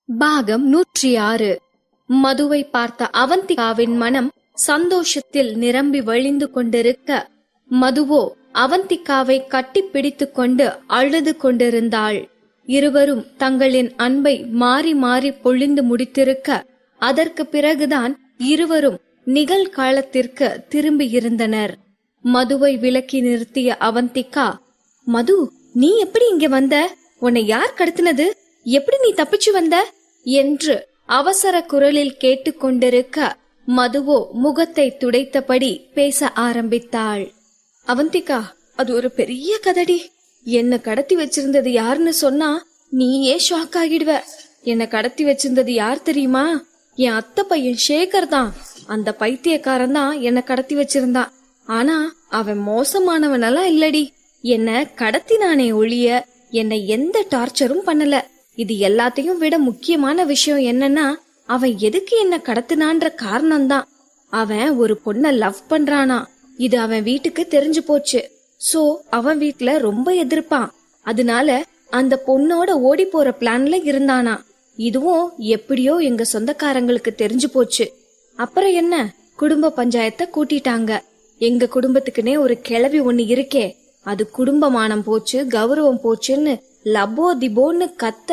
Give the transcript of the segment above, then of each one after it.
பாகம் 106. மதுவை பார்த்த அவந்திகாவின் மனம் சந்தோஷத்தில் நிரம்பி வழிந்து கொண்டிருக்க, மதுவோ அவந்திகாவை கட்டி பிடித்துக் கொண்டு அழுது கொண்டிருந்தாள். இருவரும் தங்களின் அன்பை மாறி மாறி பொழிந்து முடித்திருக்க, அதற்கு பிறகுதான் இருவரும் நிகழ்காலத்திற்கு திரும்பியிருந்தனர். மதுவை விலக்கி நிறுத்திய அவந்திகா, மது, நீ எப்படி இங்க வந்த? உன்னை யார் கடத்தினது? எப்படி நீ தப்பிச்சு வந்த என்று அவசர குரலில் கேட்டுக்கொண்டிருக்க, மதுவோ முகத்தை துடைத்தபடி பேச ஆரம்பித்தாள். அவந்திகா, அது ஒரு பெரிய கதடி. என்ன கடத்தி வச்சிருந்தது யாருன்னு சொன்னா நீயே ஷாக் ஆகிடுவ. என்ன கடத்தி வச்சிருந்தது யார் தெரியுமா? என் அத்தை பையன் சேகர் தான். அந்த பைத்தியக்காரன் தான் என்ன கடத்தி வச்சிருந்தான். ஆனா அவன் மோசமானவனெல்லாம் இல்லடி. என்ன கடத்தினானே ஒழிய என்னை எந்த டார்ச்சரும் பண்ணல. இது எல்லாத்தையும் விட முக்கியமான விஷயம் என்னன்னா, அவன் எதுக்கு என்ன கடத்தினான்ற காரணம்தான். அவன் ஒரு பொண்ண லவ் பண்றானா. இது அவன் வீட்டுக்கு தெரிஞ்சு போச்சு. சோ அவன் வீட்டுல ரொம்ப எதிர்ப்பான். அதனால அந்த பொண்ணோட ஓடி போற பிளான்ல இருந்தானா. இதுவும் எப்படியோ எங்க சொந்தக்காரங்களுக்கு தெரிஞ்சு போச்சு. அப்புறம் என்ன, குடும்ப பஞ்சாயத்தை கூட்டிட்டாங்க. எங்க குடும்பத்துக்குன்னே ஒரு கிழவி ஒண்ணு இருக்கே, அது குடும்பமானம் போச்சு, கௌரவம் போச்சுன்னு லபோ திபோன்னு கத்த,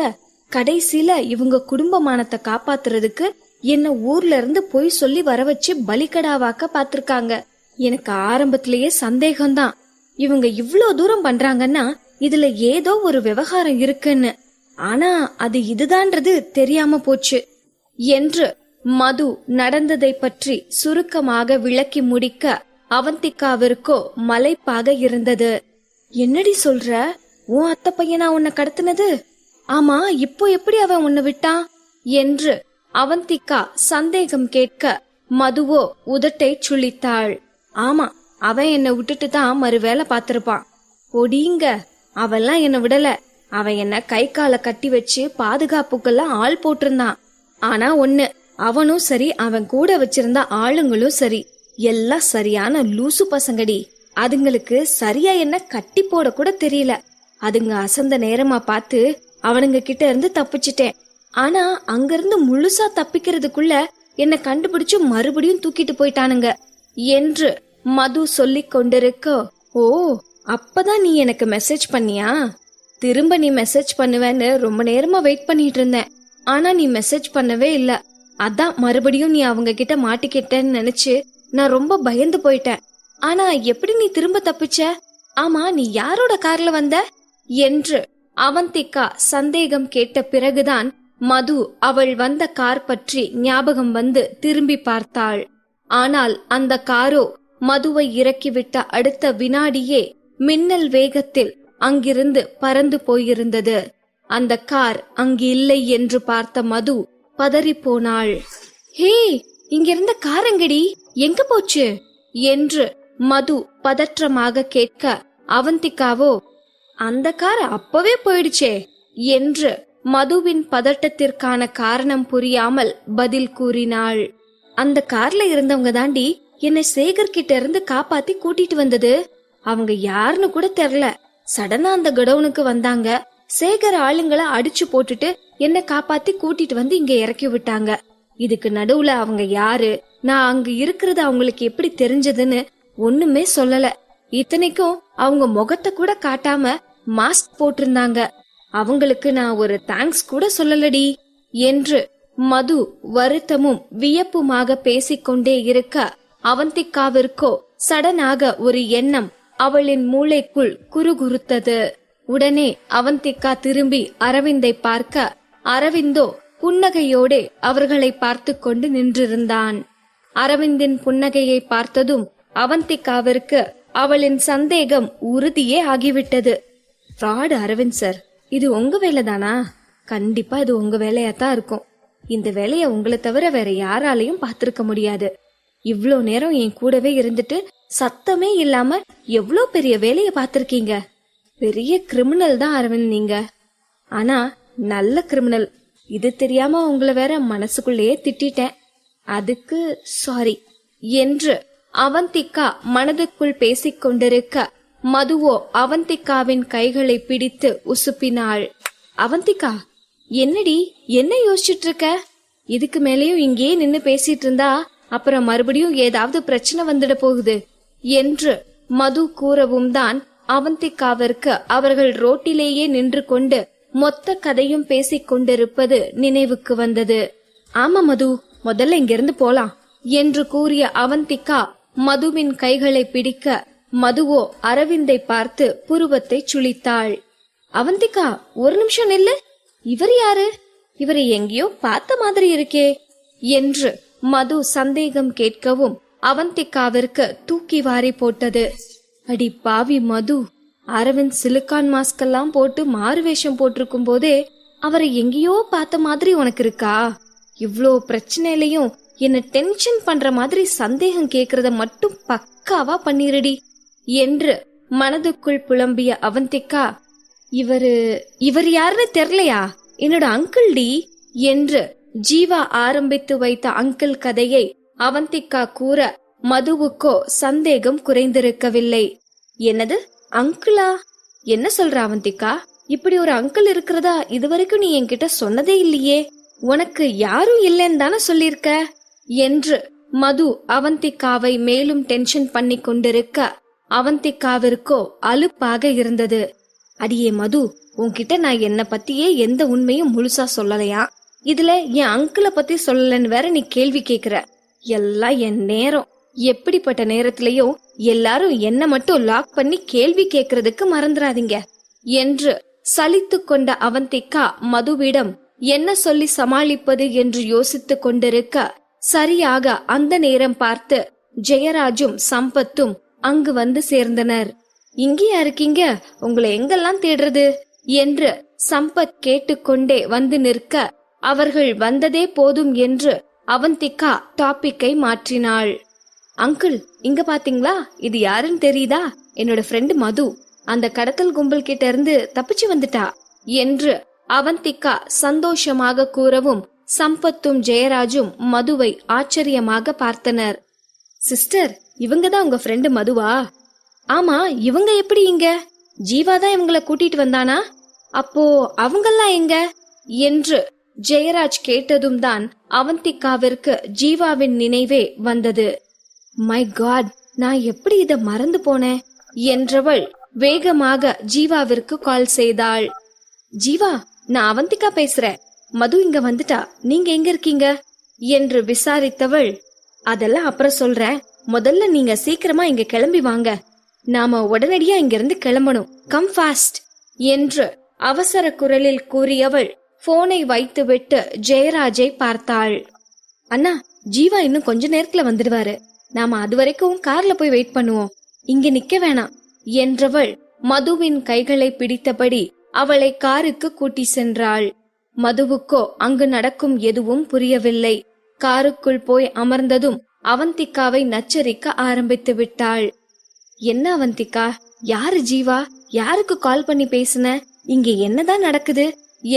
கடைசியில இவங்க குடும்பமானத்தை காப்பாத்துறதுக்கு என்ன ஊர்ல இருந்து போய் சொல்லி வர வச்சு பலிகடாவாக்க பாத்திருக்காங்க. எனக்கு ஆரம்பத்திலேயே சந்தேகம்தான், இவங்க இவ்ளோ தூரம் பண்றாங்கன்னா இதுல ஏதோ ஒரு விவகாரம் இருக்குன்னு. ஆனா அது இதுதான்றது தெரியாம போச்சு என்று மது நடந்ததை பற்றி சுருக்கமாக விளக்கி முடிக்க, அவந்திகாவிற்கோ மலைப்பாக இருந்தது. என்னடி சொல்ற? உன் அத்தை பையனா உன்னை கடத்தினது? ஆமா, இப்போ எப்படி அவன் உன்னை விட்டான் என்று அவந்திகா சந்தேகம் கேட்க, மதுவோ உதட்டை சுளித்தாள். ஆமா, அவன் என்னை விட்டுட்டு தான் மறு வேலை பாத்திருப்பான். ஒடிங்க, அவெல்லாம் என்ன விடல. அவன் என்ன கை காலை கட்டி வச்சு பாதுகாப்புக்கெல்லாம் ஆள் போட்டிருந்தான். ஆனா ஒண்ணு, அவனும் சரி அவன் கூட வச்சிருந்த ஆளுங்களும் சரி எல்லாம் சரியான லூசு பசங்கடி. அதுங்களுக்கு சரியா என்ன கட்டி போட கூட தெரியல. அதுங்க அசந்த நேரமா பார்த்து அவனுங்க கிட்ட இருந்து தப்பிச்சிட்டேன். ஆனா அங்கிருந்து முழுசா தப்பிக்கிறதுக்குள்ள என்ன கண்டுபிடிச்சு மறுபடியும் தூக்கிட்டு போயிட்டானுங்க என்று மது சொல்லிக் கொண்டிருக்க, ஓ அப்பதான் நீ எனக்கு மெசேஜ் பண்ணியா? திரும்ப நீ மெசேஜ் பண்ணுவேன்னு ரொம்ப நேரமா வெயிட் பண்ணிட்டு இருந்தேன். ஆனா நீ மெசேஜ் பண்ணவே இல்ல. அதான் மறுபடியும் நீ அவங்க கிட்ட மாட்டிக்கிட்டேன்னு நினைச்சு நான் ரொம்ப பயந்து போயிட்டேன். ஆனா எப்படி நீ திரும்ப தப்பிச்ச? ஆமா, நீ யாரோட கார்ல வந்த என்று அவந்திகா சந்தேகம் கேட்ட பிறகுதான் மது அவள் வந்த கார் பற்றி ஞாபகம் வந்து திரும்பி பார்த்தாள். ஆனால் அந்த காரோ மதுவை இறக்கிவிட்ட அடுத்த வினாடியே மின்னல் வேகத்தில் அங்கிருந்து பறந்து போயிருந்தது. அந்த கார் அங்கு இல்லை என்று பார்த்த மது பதறி போனாள். ஹே, இங்கிருந்த கார் எங்கடி? எங்க போச்சு என்று மது பதற்றமாக கேட்க, அவந்திகாவோ அந்த கார் அப்பவே போயிடுச்சே என்று மதுவின் பதட்டத்திற்கான காரணம் புரியாமல் பதில் கூறினாள். அந்த கார்ல இருந்தவங்க தாண்டி என்னை சேகர் கிட்ட இருந்து காப்பாத்தி கூட்டிட்டு வந்தது. அவங்க யாருன்னு கூட தெரியல. சடனா அந்த கடவுனுக்கு வந்தாங்க. சேகர் ஆளுங்களை அடிச்சு போட்டுட்டு என்ன காப்பாத்தி கூட்டிட்டு வந்து இங்க இறக்கி விட்டாங்க. இதுக்கு நடுவுல அவங்க யாரு, நான் அங்க இருக்கிறது அவங்களுக்கு எப்படி தெரிஞ்சதுன்னு ஒண்ணுமே சொல்லல. இத்தனைக்கும் அவங்க முகத்தை கூட காட்டாம மாஸ்க் போட்டிருந்தாங்க. அவங்களுக்கு நான் ஒரு தேங்க்ஸ் கூட சொல்லலடி என்று மது வருத்தமும் வியப்புமாக பேசிக்கொண்டே இருக்க, அவந்திகாவிற்கோ சடனாக ஒரு எண்ணம் அவளின் மூளைக்குள் குறுகுறுத்தது. உடனே அவந்திகா திரும்பி அரவிந்தை பார்க்க, அரவிந்தோ புன்னகையோடே அவர்களை பார்த்து கொண்டு நின்றிருந்தான். அரவிந்தின் புன்னகையை பார்த்ததும் அவந்திகாவிற்கு அவளின் சந்தேகம் உறுதியே ஆகிவிட்டது. ஃப்ராடு அரவிந்த் சார், இது உங்க வேலைதானா? கண்டிப்பா இது உங்க வேலையாத்தான் இருக்கும். இந்த வேலைய உங்களை தவிர வேற யாராலையும் பார்த்திருக்க முடியாது. இவ்ளோ நேரம் என் கூடவே இருந்துட்டு சத்தமே இல்லாம எவ்ளோ பெரிய வேலைய பார்த்திருக்கீங்க. பெரிய கிரிமினல் தான் அரவிந்த் நீங்க. ஆனா நல்ல கிரிமினல். இது தெரியாம உங்களை வேற மனசுக்குள்ளேயே திட்டிட்டேன். அதுக்கு சாரி என்று அவந்திகா மனதுக்குள் பேசிக் கொண்டிருக்க, மதுவோ அவந்திகாவின் கைகளை பிடித்து உசுப்பினாள். அவந்திகா, என்னடி, என்ன யோசிச்சுட்டு இருக்க? இதுக்கு மேலேயும் இங்கேயே நின்னு பேசிட்டு இருந்தா அப்புறம் மறுபடியும் ஏதாவது பிரச்சனை வந்துட போகுது என்று மது கூறவும் தான் அவந்திகாவிற்கு அவர்கள் ரோட்டிலேயே நின்று கொண்டு மொத்த கதையும் பேசிக் கொண்டிருப்பது நினைவுக்கு வந்தது. ஆமா மது, முதல்ல இங்கிருந்து போலாம் என்று கூறிய அவந்திகா மதுவின் கைகளை பிடிக்க, மதுவோ அரவிந்தை பார்த்து புருவத்தை சுளித்தாள். அவந்திகா, ஒரு நிமிஷம் நில்லு. இவர் யாரு? இவரை எங்கேயோ பார்த்த மாதிரி இருக்கே என்று மது சந்தேகம் கேட்கவும் அவந்திகாவிற்கு தூக்கி வாரி போட்டது. அடி பாவி மது, அரவிந்த் சிலிக்கான் மாஸ்க் எல்லாம் போட்டு மாறு வேஷம் போட்டிருக்கும் போதே அவரை எங்கேயோ பார்த்த மாதிரி உனக்கு இருக்கா? இவ்ளோ பிரச்சனையிலையும் என்ன டென்ஷன் பண்ற மாதிரி சந்தேகம் கேக்குறத மட்டும் பக்காவா பண்ணிருடி என்று மனதுக்குள் புலம்பிய அவந்திகா, இவர் யாருன்னு தெரியலையா? என்னோட அங்கிள் டி என்று ஜீவா ஆரம்பித்து வைத்த அங்கிள் கதையை அவந்திகா கூற மதுவுக்கோ சந்தேகம் குறைந்திருக்கவில்லை. என்னது அங்கிளா? என்ன சொல்ற அவந்திகா? இப்படி ஒரு அங்கிள் இருக்கிறதா இதுவரைக்கும் நீ என்கிட்ட சொன்னதே இல்லையே. உனக்கு யாரும் இல்லைன்னு தானே சொல்லிருக்க என்று மது அவந்திகாவை மேலும் டென்ஷன் பண்ணி கொண்டிருக்க அவந்திகாவிற்கோ அலுப்பாக இருந்தது. அடியே மது, உன்கிட்ட நான் என்ன பத்தியே எந்த உண்மையும் முழுசா சொல்லலையா? இதுல என் அங்கிளை பத்தி சொல்லலன்னு வேற நீ கேள்வி கேக்குற. எல்லாம் என் நேரம். எப்படிப்பட்ட நேரத்திலயும் எல்லாரும் என்ன மட்டும் லாக் பண்ணி கேள்வி கேக்குறதுக்கு மறந்துடாதீங்க என்று சலித்து கொண்ட அவந்திகா மதுவிடம் என்ன சொல்லி சமாளிப்பது என்று யோசித்துக் கொண்டிருக்க, சரியாக அந்த நேரம் பார்த்து ஜெயராஜும் சம்பத்தும் அங்கு வந்து சேர்ந்தனர். இங்கேயா இருக்கீங்க? உங்களை எங்கெல்லாம் தேடுறது என்று சம்பத் கேட்டுக்கொண்டே வந்து நிற்க, அவர்கள் வந்ததே போதும் என்று அவந்திகா டாபிக்கை மாற்றினாள். அங்கிள், இங்க பாத்தீங்களா? இது யாருன்னு தெரியுதா? என்னோட ஃப்ரெண்டு மது. அந்த கடத்தல் கும்பல் கிட்ட இருந்து தப்பிச்சு வந்துட்டா என்று அவந்திகா சந்தோஷமாக கூறவும் சம்பத்தும் ஜெயராஜும் மதுவை ஆச்சரியமாக பார்த்தனர். சிஸ்டர், இவங்கதான் உங்க ஃப்ரெண்டு மதுவா? ஆமா, இவங்க எப்படி இங்க? ஜீவாதான் இவங்கள கூட்டிட்டு வந்தானா? அப்போ அவங்கெல்லாம் எங்க என்று ஜெயராஜ் கேட்டதும் தான் அவந்திகாவிற்கு ஜீவாவின் நினைவே வந்தது. மை காட், நான் எப்படி இத மறந்து போனேன் என்றவள் வேகமாக ஜீவாவிற்கு கால் செய்தாள். ஜீவா, நான் அவந்திகா பேசுறேன். மது இங்க வந்துட்டா. நீங்க எங்க இருக்கீங்க என்று விசாரித்தவள், அதெல்லாம் அப்புறம் சொல்றேன். முதல்ல நீங்க சீக்கிரமா இங்க கிளம்பி வாங்க. நாம உடனடியா இங்கிருந்து கிளம்பணும். கம் ஃபாஸ்ட் என்று அவசர குரலில் கூறியவள் போனை வைத்துவிட்டு ஜெயராஜை பார்த்தாள். அண்ணா, ஜீவா இன்னும் கொஞ்ச நேரத்துல வந்துடுவாரு. நாம அது வரைக்கும் கார்ல போய் வெயிட் பண்ணுவோம். இங்க நிக்க வேணாம் என்றவள் மதுவின் கைகளை பிடித்தபடி அவளை காருக்கு கூட்டி சென்றாள். மதுவுக்கோ அங்கு நடக்கும் எதுவும் புரியவில்லை. காருக்குள் போய் அமர்ந்ததும் அவந்திகாவை நச்சரிக்க ஆரம்பித்து விட்டாள். என்ன அவந்திகா, யாரு ஜீவா? யாருக்கு கால் பண்ணி பேசுன? இங்க என்னதான் நடக்குது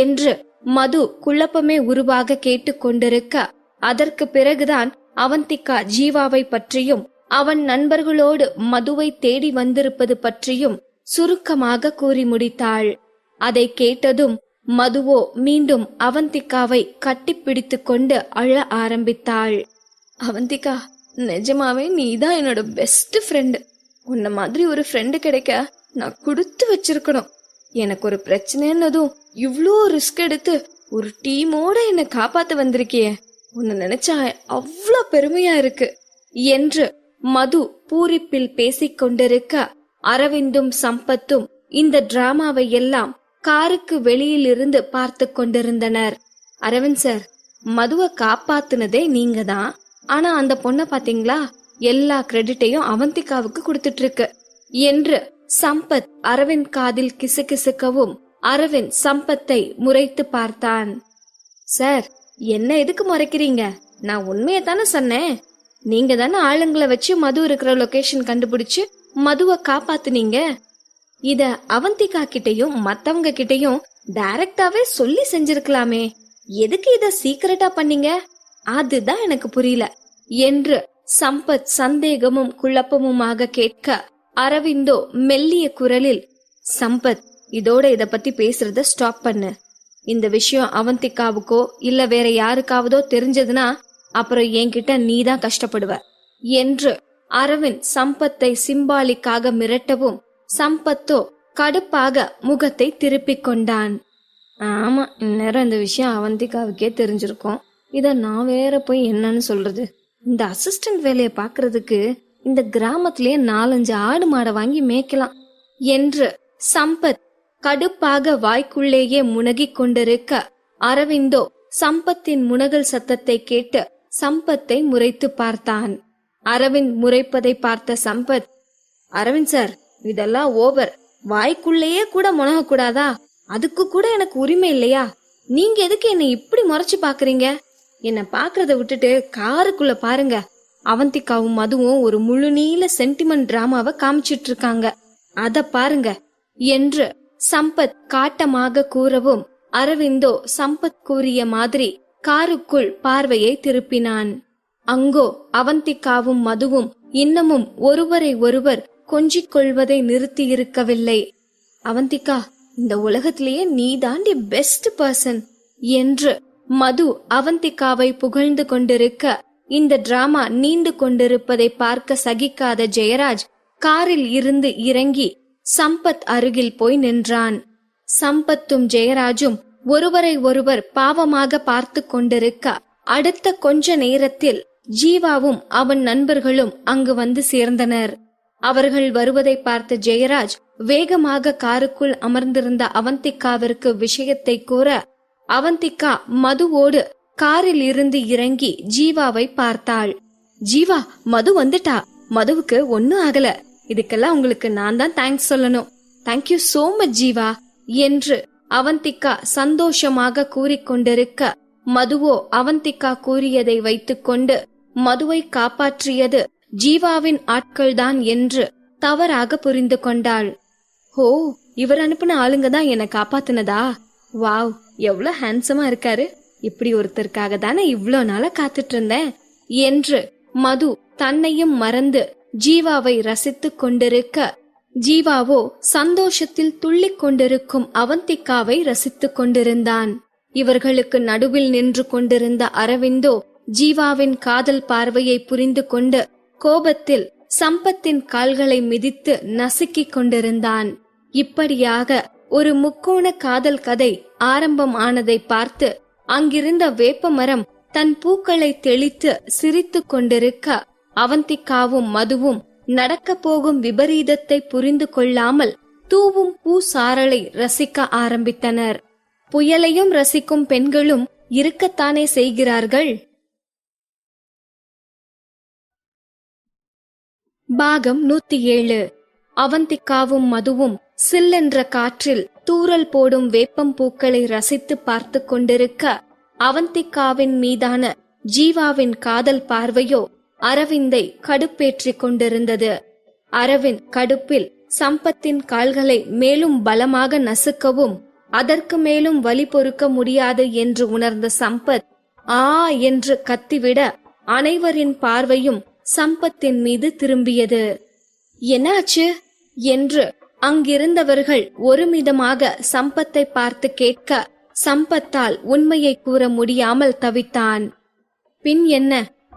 என்று மது குழப்பமே உருவாக கேட்டு கொண்டிருக்க, அதற்கு பிறகுதான் அவந்திகா ஜீவாவை பற்றியும் அவன் நண்பர்களோடு மதுவை தேடி வந்திருப்பது பற்றியும் சுருக்கமாக கூறி முடித்தாள். அதை கேட்டதும் மதுவோ மீண்டும் அவந்திகாவை கட்டிப்பிடித்து கொண்டு அழ ஆரம்பித்தாள். அவந்திகா, நிஜமாவே நீதான் என்னோட பெஸ்ட் ஃப்ரெண்டு. உன்ன மாதிரி ஒரு ஃப்ரெண்டு கிடைக்க நான் கொடுத்து வச்சிருக்கணும். எனக்கு ஒரு பிரச்சனைன்னதும் இவ்ளோ ரிஸ்க் எடுத்து ஒரு டீமோட என்ன காப்பாத்த வந்திருக்கியே. உன்னை நினைச்சா அவ்வளோ பெருமையா இருக்கு என்று மது பூரிப்பில் பேசிக் கொண்டிருக்க, அரவிந்தும் சம்பத்தும் இந்த டிராமாவை எல்லாம் காருக்கு வெளியில் இருந்து பார்த்து கொண்டிருந்தனர். அரவிந்த் சார், மதுவை காப்பாத்துனதே நீங்க தான். ஆனா அந்த பொண்ண பாத்தீங்களா, எல்லா கிரெடிட்டையும் அவந்திகாவுக்கு கொடுத்துட்டு இருக்கு என்று சம்பத் அரவிந்த் காதில் கிசுகிசுக்கவும் அரவிந்த் சம்பத்தை முறைத்து பார்த்தான். சார், என்ன எதுக்கு முறைக்கிறீங்க? நான் உண்மையை தானே சொன்னேன். நீங்க தானே ஆளுங்களை வச்சு மது இருக்கிற லொகேஷன் கண்டுபிடிச்சு மதுவை காப்பாத்துனீங்க. இத அவந்திகா கிட்டையும் மத்தவங்க கிட்டையும் டைரக்டாவே சொல்லி செஞ்சிருக்கலாமே. எதுக்கு இத சீக்கிரட்டா பண்ணீங்க? அதுதான் எனக்கு புரியல என்று சம்பத் சந்தேகமும் குழப்பமுமாக கேட்க, அரவிந்தோ மெல்லிய குரலில், சம்பத், இதோட இத பத்தி பேசுறத ஸ்டாப் பண்ணு. இந்த விஷயம் அவந்திகாவுக்கோ இல்ல வேற யாருக்காவதோ தெரிஞ்சதுன்னா அப்புறம் என்கிட்ட நீதான் கஷ்டப்படுவ என்று அரவிந்த் சம்பத்தை சிம்பாலிக்காக மிரட்டவும் சம்பத்தோ கடுப்பாக முகத்தை திருப்பிக் கொண்டான். ஆமா, இந்நேரம் இந்த விஷயம் அவந்திகாவுக்கே தெரிஞ்சிருக்கும். இத நான் வேற போய் என்னன்னு சொல்றது? இந்த அசிஸ்டன்ட் வேலையை பாக்குறதுக்கு இந்த கிராமத்திலேயே 4-5 ஆடு மாடை வாங்கி மேய்க்கலாம் என்று சம்பத் கடுப்பாக வாய்க்குள்ளேயே முனகிக் கொண்டிருக்க அரவிந்தோ சம்பத்தின் முனகல் சத்தத்தை கேட்டு சம்பத்தை முறைத்து பார்த்தான். அரவிந்த் முறைப்பதை பார்த்த சம்பத், அரவிந்த் சார், இதெல்லாம் ஓவர். வாய்க்குள்ளேயே கூட முனக கூடாதா? அதுக்கு கூட எனக்கு உரிமை இல்லையா? நீங்க எதுக்கு என்னை இப்படி முறைச்சு பாக்குறீங்க? என்ன பாக்குறத விட்டுட்டு காருக்குள்ள பாருங்க. அவந்திகாவும் மதுவும் ஒரு முழு நீள சென்டிமெண்ட் டிராமாவை காமிச்சிட்டு இருக்காங்க, அத பாருங்க என்று சம்பத் காட்டமாக கூறவும் அரவிந்தோ சம்பத் கூறிய மாதிரி காருக்குள் பார்வையை திருப்பினான். அங்கோ அவந்திகாவும் மதுவும் இன்னமும் ஒருவரை ஒருவர் கொஞ்சிக் கொள்வதை நிறுத்தி இருக்கவில்லை. அவந்திகா, இந்த உலகத்திலேயே நீ தாண்டி பெஸ்ட் பர்சன் என்று மது அவந்திகாவை புகழ்ந்து கொண்டிருக்க இந்த டிராமா நீண்டு கொண்டிருப்பதை பார்க்க சகிக்காத ஜெயராஜ் காரில் இருந்து இறங்கி சம்பத் அருகில் போய் நின்றான். சம்பத்தும் ஜெயராஜும் ஒருவரை ஒருவர் பாவமாக பார்த்து கொண்டிருக்க அடுத்த கொஞ்ச நேரத்தில் ஜீவாவும் அவன் நண்பர்களும் அங்கு வந்து சேர்ந்தனர். அவர்கள் வருவதை பார்த்த ஜெயராஜ் வேகமாக காருக்குள் அமர்ந்திருந்த அவந்திகாவிற்கு விஷயத்தை கூற அவந்திகா மதுவோடு காரில் இருந்து இறங்கி ஜீவாவை பார்த்தாள். ஜீவா, மது வந்துட்டா. மதுவுக்கு ஒன்னும் ஆகல. இதுக்கெல்லாம் உங்களுக்கு நான் தான் தேங்க்ஸ் சொல்லணும். தேங்க்யூ சோ மச் ஜீவா என்று அவந்திகா சந்தோஷமாக கூறிக்கொண்டிருக்க மதுவோ அவந்திகா கூறியதை வைத்துக்கொண்டு மதுவை காப்பாற்றியது ஜீவாவின் ஆட்கள்தான் என்று தவறாக புரிந்து கொண்டாள். ஓ, இவர் அனுப்பின ஆளுங்க தான் என்னை காப்பாத்தினதா? வாவ், எவ்வளவு ஹேண்ட்ஸமா இருக்காரு. இப்படி ஒருத்தருக்காக தானே இவ்ளோ நாளா காத்துட்டு இருந்தேன் என்று மது தன்னையும் மறந்து ஜீவாவை ரசித்துக் கொண்டிருக்க ஜீவாவோ சந்தோஷத்தில் துள்ளிக் கொண்டிருக்கும் அவந்திகாவை ரசித்துக் கொண்டிருந்தான். இவர்களுக்கு நடுவில் நின்று கொண்டிருந்த அரவிந்தோ ஜீவாவின் காதல் பார்வையை புரிந்து கொண்டு கோபத்தில் சம்பத்தின் கால்களை மிதித்து நசுக்கிக் கொண்டிருந்தான். இப்படியாக ஒரு முக்கோண காதல் கதை ஆரம்பம் ஆனதை பார்த்து அங்கிருந்த வேப்பமரம் தன் பூக்களை தெளித்து சிரித்து கொண்டிருக்க அவந்திகாவும் மதுவும் நடக்க போகும் விபரீதத்தை புரிந்து கொள்ளாமல் தூவும் பூ சாரலை ரசிக்க ஆரம்பித்தனர். புயலையும் ரசிக்கும் பெண்களும் இருக்கத்தானே செய்கிறார்கள். பாகம் 107. அவந்திகாவும் மதுவும் சில்லென்ற காற்றில் தூறல் போடும் வேப்பம் பூக்களை ரசித்து பார்த்து கொண்டிருக்க அவந்திகாவின் மீதான ஜீவாவின் காதல் பார்வையோ அரவிந்தை கடுப்பேற்றிக் கொண்டிருந்தது. அரவிந்த் கடுப்பில் சம்பத்தின் கால்களை மேலும் பலமாக நசுக்கவும் அதற்கு மேலும் வலி பொறுக்க முடியாது என்று உணர்ந்த சம்பத் ஆ என்று கத்திவிட அனைவரின் பார்வையும் சம்பத்தின் மீது திரும்பியது. என்னாச்சு என்று அங்கிருந்தவர்கள் ஒருமிதமாக சம்பத்தை பார்த்து கேட்க சம்பத்தால் உண்மையை கூற முடியாமல் தவித்தான். பின் என்ன,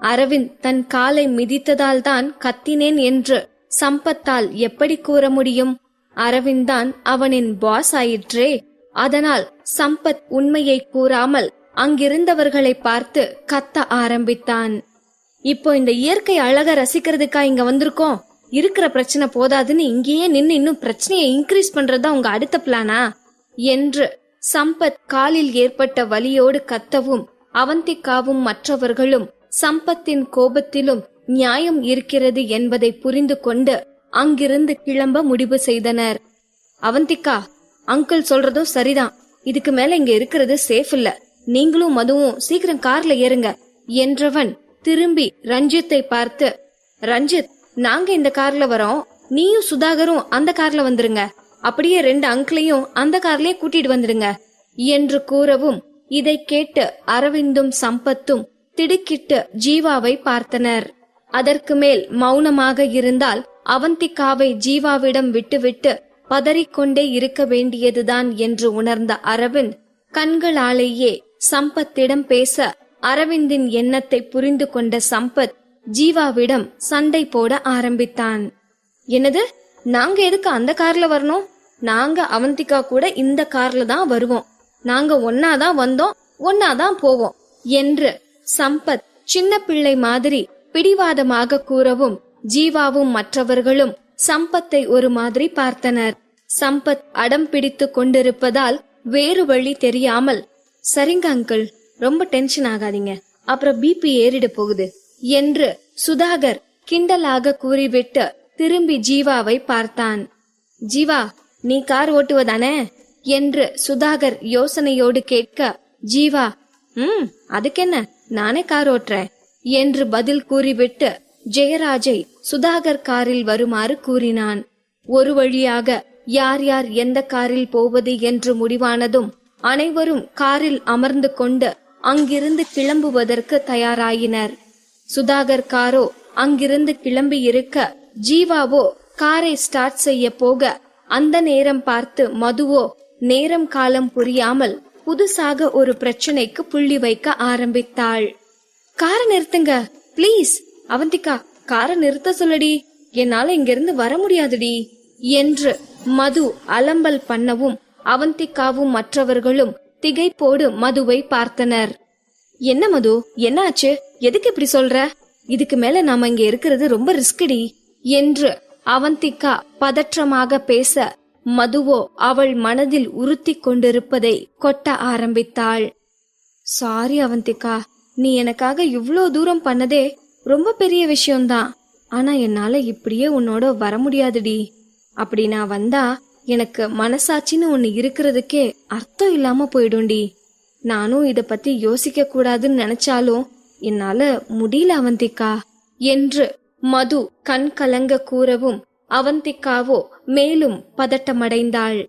அரவிந்த் தன் காலை மிதித்ததால் தான் கத்தினேன் என்று சம்பத்தால் எப்படி கூற முடியும்? அரவிந்த் தான் அவனின் பாஸ் ஆயிற்றே. அதனால் சம்பத் உண்மையை கூறாமல் அங்கிருந்தவர்களை பார்த்து கத்த ஆரம்பித்தான். இப்போ இந்த இயற்கை அழக ரசிக்கிறதுக்கா இங்க வந்திருக்கோம்? இருக்கிற பிரச்சனை போதாதுன்னு இங்கேயே நின்னு இன்னும் பிரச்சனையை இன்க்ரீஸ் பண்றதா உங்க அடுத்த பிளானா என்று சம்பத் காலில் ஏற்பட்ட வலியோடு கத்தவும் அவந்திகாவும் மற்றவர்களும் சம்பத்தின் கோபத்திலும் நியாயம் இருக்கிறது என்பதை புரிந்து கொண்டு அங்கிருந்து கிளம்ப முடிவு செய்தனர். அவந்திகா, அங்கிள் சொல்றதும் சரிதான். இதுக்கு மேல இங்க இருக்கிறது சேஃப் இல்ல. நீங்களும் மதுவும் சீக்கிரம் கார்ல ஏறுங்க என்றவன் திரும்பி ரஞ்சித்தை பார்த்து, ரஞ்சித், நாங்க இந்த கார்ல வரோம், நீயும் சுதாகரும் அந்த கார்ல வந்துருங்க. அப்படியே 2 அங்கிளையும் அந்த கார்லயே கூட்டிட்டு வந்துடுங்க என்று கூறவும் இதை கேட்டு அரவிந்தும் சம்பத்தும் திடுக்கிட்டு ஜீவாவை பார்த்தனர். அதற்கு மேல் மௌனமாக இருந்தால் அவந்திகாவை ஜீவாவிடம் விட்டுவிட்டு பதறிக்கொண்டே இருக்க வேண்டியதுதான் என்று உணர்ந்த அரவிந்த் கண்களாலேயே சம்பத்திடம் பேச அரவிந்தின் எண்ணத்தை புரிந்து கொண்ட சம்பத் ஜீவாவிடம் சண்டை போட ஆரம்பித்தான். என்னது, நாங்க எதுக்கு அந்த கார்ல வரணும்? நாங்க அவந்திகா கூட இந்த கார்ல தான் வருவோம். நாங்க ஒன்னாதான் வந்தோம், ஒன்னாதான் போவோம் என்று சம்பத் சின்ன பிள்ளை மாதிரி பிடிவாதமாக கூறவும் ஜீவாவும் மற்றவர்களும் சம்பத்தை ஒரு மாதிரி பார்த்தனர். சம்பத் அடம் பிடித்து கொண்டிருப்பதால் வேறு வழி தெரியாமல், சரிங்க அங்கிள், ரொம்ப டென்ஷன் ஆகாதீங்க, அப்புறம் பிபி ஏறிட போகுது என்று சுதாகர் கிண்டலாக கூறிவிட்டு திரும்பி ஜீவாவை பார்த்தான். ஜீவா, நீ கார் ஓட்டுவதானே என்று சுதாகர் யோசனையோடு கேட்க, ஜீவா அதுக்கென்ன, நானே கார் ஓட்டுறேன் என்று பதில் கூறிவிட்டு ஜெயராஜை சுதாகர் காரில் வருமாறு கூறினான். ஒரு வழியாக யார் யார் எந்த காரில் போவது என்று முடிவானதும் அனைவரும் காரில் அமர்ந்து கொண்டு அங்கிருந்து கிளம்புவதற்கு தயாராயினர். சுதாகர் காரோ அங்கிருந்து கிளம்பி இருக்க, ஜீவாவோ காரை ஸ்டார்ட் செய்ய போக, அந்த நேரம் பார்த்து மதுவோ நேரம் காலம் புரியாமல் புதுசாக ஒரு பிரச்சனைக்கு புள்ளி வைக்க ஆரம்பித்தாள். காரை நிறுத்துங்க பிளீஸ், அவந்திகா காரை நிறுத்த சொல்லடி, என்னால இங்கிருந்து வர முடியாதுடி என்று மது அலம்பல் பண்ணவும் அவந்திகாவும் மற்றவர்களும் திகைப்போடு மதுவை பார்த்தனர். என்ன மது, என்ன ஆச்சு, எதுக்கு இப்படி சொல்ற? இதுக்கு மேல நாம இங்க இருக்கிறது ரொம்ப ரிஸ்கடி என்று அவந்திகா பதற்றமாக பேச, மதுவோ அவள் மனதில் உறுத்தி கொண்டிருப்பதை கொட்ட ஆரம்பித்தாள். சாரி அவந்திகா, நீ எனக்காக இவ்ளோ தூரம் பண்ணதே ரொம்ப பெரிய விஷயம்தான். ஆனா என்னால இப்படியே உன்னோட வர முடியாதுடி. அப்படி நான் வந்தா எனக்கு மனசாட்சின்னு ஒண்ணு இருக்கிறதுக்கே அர்த்தம் இல்லாம போயிடும்டி. நானும் இத பத்தி யோசிக்க கூடாதுன்னு நினைச்சாலும் என்னால முடியல அவந்திகா என்று மது கண் கலங்க கூறவும் அவந்திகாவோ மேலும் பதட்டமடைந்தாள்.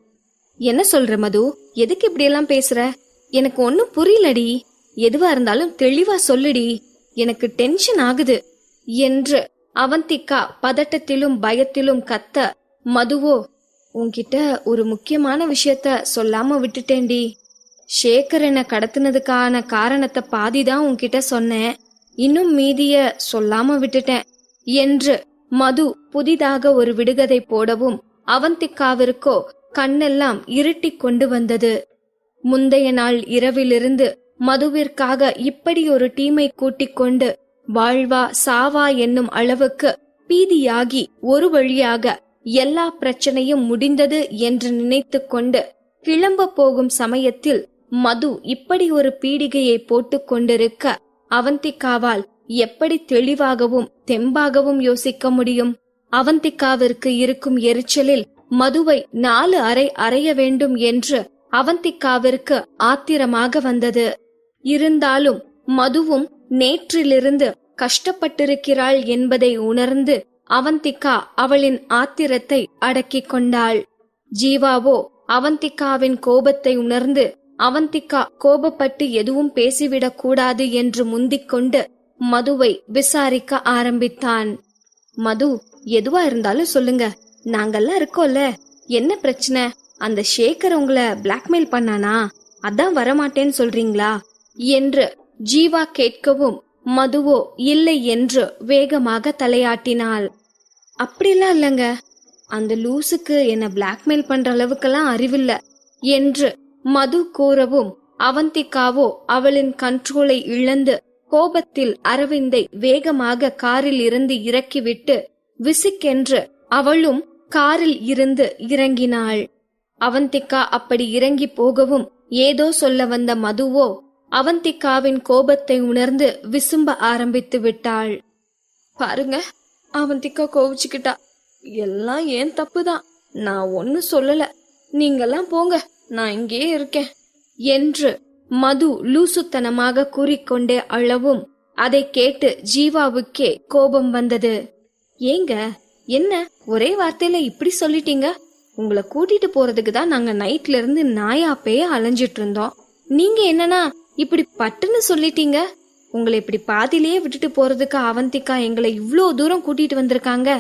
என்ன சொல்ற மது, எதுக்கு இப்படி எல்லாம் பேசுற? எனக்கு ஒன்னும் புரியலடி, எதுவா இருந்தாலும் தெளிவா சொல்லுடி, எனக்கு டென்ஷன் ஆகுது என்று அவந்திகா பதட்டத்திலும் பயத்திலும் கத்த, மதுவோ உன்கிட்ட ஒரு முக்கியமான விஷயத்த சொல்லாம விட்டுட்டேன்டி. சேகர் என்ன கடத்தினதுக்கான காரணத்தை பாதிதான் உன்கிட்ட சொன்னேன், இன்னும் மீதிய சொல்லாம விட்டுட்டேன் என்று மது புதிதாக ஒரு விடுகதை போடவும் அவந்திகாவிற்கோ கண்ணெல்லாம் இருட்டி கொண்டு வந்தது. முந்தைய நாள் இரவிலிருந்து மதுவிற்காக இப்படி ஒரு டீமை கூட்டிக் கொண்டு வாழ்வா சாவா என்னும் அளவுக்கு பீதியாகி ஒரு வழியாக எல்லா பிரச்சனையும் முடிந்தது என்று நினைத்து கொண்டு கிளம்ப போகும் சமயத்தில் மது இப்படி ஒரு பீடிகையை போட்டு கொண்டிருக்க அவந்திகாவால் எப்படி தெளிவாகவும் தெம்பாகவும் யோசிக்க முடியும்? அவந்திகாவிற்கு இருக்கும் எரிச்சலில் மதுவை 4 அறை அறைய வேண்டும் என்று அவந்திகாவிற்கு ஆத்திரமாக வந்தது. இருந்தாலும் மதுவும் நேற்றிலிருந்து கஷ்டப்பட்டிருக்கிறாள் என்பதை உணர்ந்து அவந்திகா அவளின் ஆத்திரத்தை அடக்கிக் கொண்டாள். ஜீவாவோ அவந்திகாவின் கோபத்தை உணர்ந்து அவந்திகா கோபப்பட்டு எதுவும் பேசிவிடக் கூடாது என்று முந்திக் கொண்டு மதுவை விசாரிக்க ஆரம்பித்தான். மது, எதுவா இருந்தாலும் சொல்லுங்க, நாங்கெல்லாம் இருக்கோம்ல, என்ன பிரச்சனை? அந்த சேகர் உங்களை பிளாக்மெயில் பண்ணானா, அதான் வரமாட்டேன்னு சொல்றீங்களா என்று ஜீவா கேட்கவும் மதுவோ இல்லை என்று வேகமாக தலையாட்டினாள். அப்படிலாம் இல்லங்க, அந்த லூசுக்கு என்ன பிளாக்மெயில் பண்ற அளவுக்கெல்லாம் அறிவில்ல என்று மது கூறவும் அவந்திகாவோ அவளின் கண்ட்ரோலை இழந்து கோபத்தில் அரவிந்தை வேகமாக காரில் இருந்து இறக்கிவிட்டு விசுக்கென்று அவளும் காரில் இருந்து இறங்கினாள். அவந்திகா அப்படி இறங்கி போகவும் ஏதோ சொல்ல வந்த மதுவோ அவந்திகாவின் கோபத்தை உணர்ந்து விசும்ப ஆரம்பித்து விட்டாள். பாருங்க, அவந்திகா கோவிச்சுக்கிட்டா, எல்லாம் ஏன் தப்புதான், நான் ஒன்னும் சொல்லல, நீங்கெல்லாம் போங்க, நான் இங்கே இருக்கேன் என்று மது லூசுத்தனமாக கூறிக்கொண்டே அழவும் அதை கேட்டு ஜீவாவுக்கே கோபம் வந்தது. ஏங்க, என்ன ஒரே வார்த்தையில இப்படி சொல்லிட்டீங்க? உங்களை கூட்டிட்டு போறதுக்கு தான் நாங்க நைட்ல இருந்து நாயாப்பையே அலைஞ்சிட்டு இருந்தோம். நீங்க என்னன்னா இப்படி பட்டுன்னு சொல்லிட்டீங்க. உங்களை இப்படி பாதிலேயே விட்டுட்டு போறதுக்கு அவந்திகா எங்களை இவ்ளோ தூரம் கூட்டிட்டு வந்திருக்காங்க.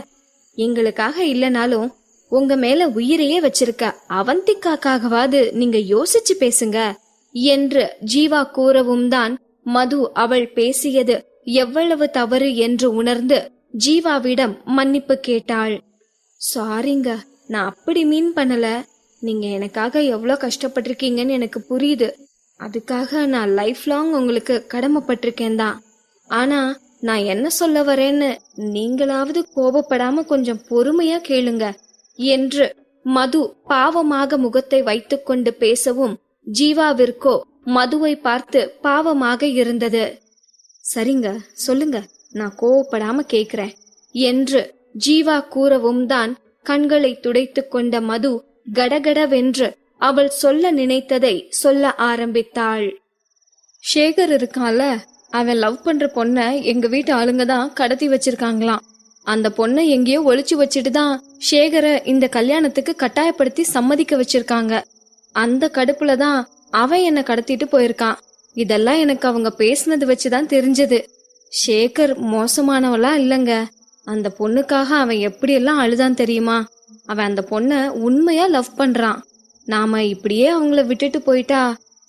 எங்களுக்காக இல்லனாலும் உங்க மேல உயிரையே வச்சிருக்க அவந்திகாக்காகவாது நீங்க யோசிச்சு பேசுங்க என்று ஜீவா கூறவும் தான் மது அவள் பேசியது எவ்வளவு தவறு என்று உணர்ந்து ஜீவாவிடம் மன்னிப்பு கேட்டாள். சாரிங்க, நான் அப்படி மீன் பண்ணல. நீங்க எனக்காக எவ்வளவு கஷ்டப்பட்டிருக்கீங்கன்னு எனக்கு புரியுது. அதுக்காக நான் லைஃப் லாங் உங்களுக்கு கடமைப்பட்டிருக்கேன் தான். ஆனா நான் என்ன சொல்ல வரேன்னு நீங்களாவது கோபப்படாம கொஞ்சம் பொறுமையா கேளுங்க என்று மது பாவமாக முகத்தை வைத்துக்கொண்டு பேசவும் ஜீவாவிற்கோ மதுவை பார்த்து பாவமாக இருந்தது. சரிங்க, சொல்லுங்க, நான் கோவப்படாம கேக்குறேன் என்று ஜீவா கூறவும் தான் கண்களை துடைத்து கொண்ட மது கடகடவென்று அவள் சொல்ல நினைத்ததை சொல்ல ஆரம்பித்தாள். சேகர் இருக்கான்ல, அவன் லவ் பண்ற பொண்ண எங்க வீட்டு ஆளுங்க தான் கடத்தி வச்சிருக்காங்களாம். அந்த பொண்ணை எங்கேயோ ஒளிச்சு வச்சுட்டு தான் சேகரை இந்த கல்யாணத்துக்கு கட்டாயப்படுத்தி சம்மதிக்க வச்சிருக்காங்க. அந்த கடுப்புல தான் அவன் என்ன கடத்திட்டு போயிருக்கான். இதெல்லாம் எனக்கு அவங்க பேசினது வச்சுதான் தெரிஞ்சது. சேகர் மோசமானவளா இல்லங்க. அந்த பொண்ணுக்காக அவன் எப்படியெல்லாம் அழுதான் தெரியுமா? அவன் அந்த பொண்ண உண்மையா லவ் பண்றான். நாம இப்படியே அவங்கள விட்டுட்டு போயிட்டா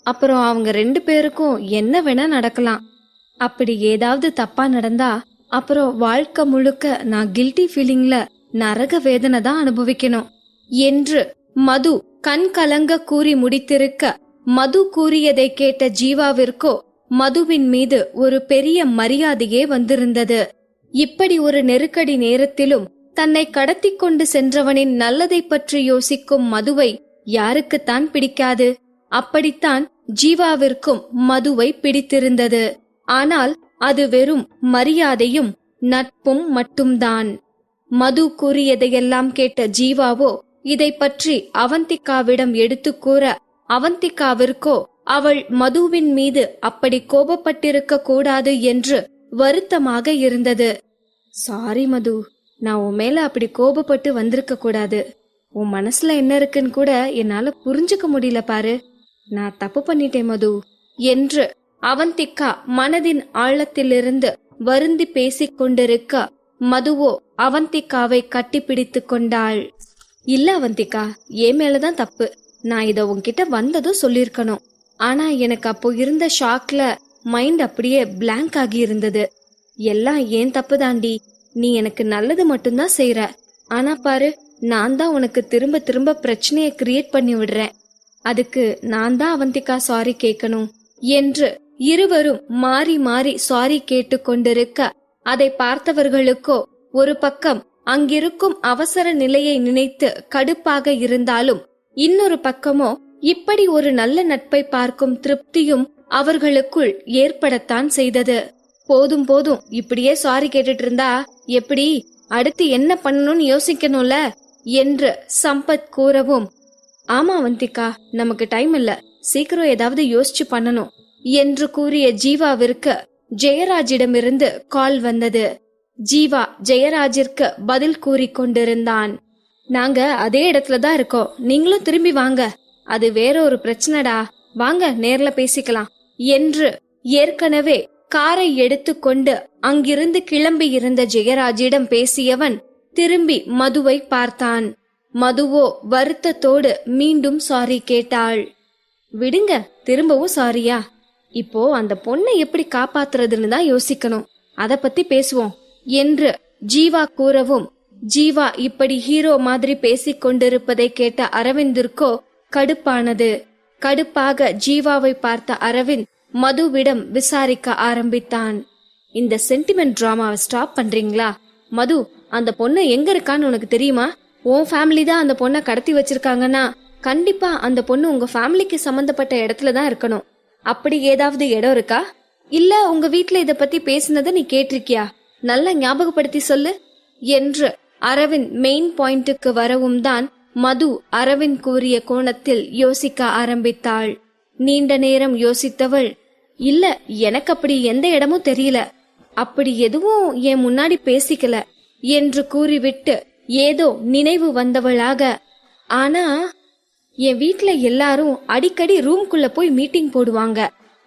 அப்புறம் அவங்க 2 பேருக்கும் என்ன வேணா நடக்கலாம். அப்படி ஏதாவது தப்பா நடந்தா அப்புறம் வாழ்க்கை முழுக்க நான் கில்ட்டி ஃபீலிங்ல நரக வேதனை தான் அனுபவிக்கணும் என்று மது கண் கலங்க கூறி முடித்திருக்க, மது கூறியதை கேட்ட ஜீவாவிற்கோ மதுவின் மீது ஒரு பெரிய மரியாதையே வந்திருந்தது. இப்படி ஒரு நெருக்கடி நேரத்திலும் தன்னை கடத்தி கொண்டு சென்றவனின் நல்லதை பற்றி யோசிக்கும் மதுவை யாருக்குத்தான் பிடிக்காது? அப்படித்தான் ஜீவாவிற்கும் மதுவை பிடித்திருந்தது. ஆனால் அது வெறும் மரியாதையும் நட்பும் மட்டும்தான். மது கூறியதையெல்லாம் கேட்ட ஜீவாவோ இதை பற்றி அவந்திகாவிடம் எடுத்து கூற, அவந்திகாவிற்கோ அவள் மதுவின் மீது அப்படி கோபப்பட்டிருக்க கூடாது என்று வருத்தமாக இருந்தது. சாரி மது, நான் உன் மேல அப்படி கோபப்பட்டு வந்திருக்க கூடாது. உன் மனசுல என்ன இருக்குன்னு கூட என்னால புரிஞ்சுக்க முடியல பாரு. நான் தப்பு பண்ணிட்டேன் மது என்று அவந்திகா மனதின் ஆழத்திலிருந்து வருந்தி பேசிக் கொண்டிருக்க, மதுவோ அவந்திகாவை கட்டிப்பிடித்து கொண்டாள். இல்ல அவந்திகா, என் மேலதான் தப்பு. நான் இத உன்கிட்ட வந்ததும் சொல்லிருக்கணும். ஆனா எனக்கு அப்போ இருந்த ஷாக்ல மைண்ட் அப்படியே பிளாங்க் ஆகி இருந்தது. எல்லாம் ஏன் தப்பு தாண்டி. நீ எனக்கு நல்லது மட்டும்தான் செய்யற. ஆனா பாரு, நான் தான் உனக்கு திரும்ப திரும்ப பிரச்சனைய கிரியேட் பண்ணி விடுறேன். அதுக்கு நான் தான் அவந்திகா சாரி கேட்கணும் என்று இருவரும் மாறி மாறி சாரி கேட்டு கொண்டிருக்க, அதை பார்த்தவர்களுக்கோ ஒரு பக்கம் அங்கிருக்கும் அவசர நிலையை நினைத்து கடுப்பாக இருந்தாலும், இன்னொரு பக்கமோ இப்படி ஒரு நல்ல நட்பை பார்க்கும் திருப்தியும் அவர்களுக்குள் ஏற்படத்தான் செய்தது. போதும் போதும், இப்படியே சாரி கேட்டுட்டு இருந்தா எப்படி? அடுத்து என்ன பண்ணணும்னு யோசிக்கணும்ல என்று சம்பத் கூறவும், ஆமா அவந்திகா, நமக்கு டைம் இல்ல, சீக்கிரம் ஏதாவது யோசிச்சு பண்ணணும் என்று கூறிய ஜீவாவிற்கு ஜெயராஜிடமிருந்து கால் வந்தது. ஜீவா ஜெயராஜிற்கு பதில் கூறிக்கொண்டிருந்தான். நாங்க அதே இடத்துலதான் இருக்கோம், நீங்களும் திரும்பி வாங்க. அது வேற ஒரு பிரச்சனைடா, வாங்க நேர்ல பேசிக்கலாம் என்று ஏற்கனவே காரை எடுத்துக்கொண்டு அங்கிருந்து கிளம்பி இருந்த ஜெயராஜிடம் பேசியவன் திரும்பி மதுவை பார்த்தான். மதுவோ வருத்தத்தோடு மீண்டும் சாரி கேட்டாள். விடுங்க, திரும்பவும் சாரியா? இப்போ அந்த பொண்ணை எப்படி காப்பாத்துறதுன்னு தான் யோசிக்கணும், அத பத்தி பேசுவோம் என்று ஜீவா கூறவும், ஜீவா இப்படி ஹீரோ மாதிரி பேசிக் கொண்டிருப்பதை கேட்ட அரவிந்திற்கோ கடுப்பானது. கடுப்பாக ஜீவாவை பார்த்த அரவிந்த் மதுவிடம் விசாரிக்க ஆரம்பித்தான். இந்த சென்டிமெண்ட் டிராமாவை ஸ்டாப் பண்றீங்களா? மது, அந்த பொண்ணு எங்க இருக்கான்னு உனக்கு தெரியுமா? உன் ஃபேமிலி தான் அந்த பொண்ணை கடத்தி வச்சிருக்காங்கன்னா கண்டிப்பா அந்த பொண்ணு உங்க ஃபேமிலிக்கு சம்பந்தப்பட்ட இடத்துலதான் இருக்கணும். அப்படி ஏதாவது இடம் இருக்கா? இல்ல உங்க வீட்ல இத பத்தி பேசினத நீ கேட்டிருக்கியா? நல்லா ஞாபகப்படுத்தி சொல்லு என்று அரவிந்த் மெயின் பாயிண்ட்டுக்கு வரவும் தான் மது அரவிந்த் கூறிய கோணத்தில் யோசிக்க ஆரம்பித்தாள். நீண்ட நேரம் யோசித்தவள், இல்ல எனக்கு அப்படி எந்த இடமும் தெரியல, அப்படி எதுவும் என் முன்னாடி பேசிக்கல என்று கூறிவிட்டு ஏதோ நினைவு வந்தவளாக, ஆனா என் வீட்ல எல்லாரும் அடிக்கடி ரூம்குள்ள போய் மீட்டிங் போடுவாங்க.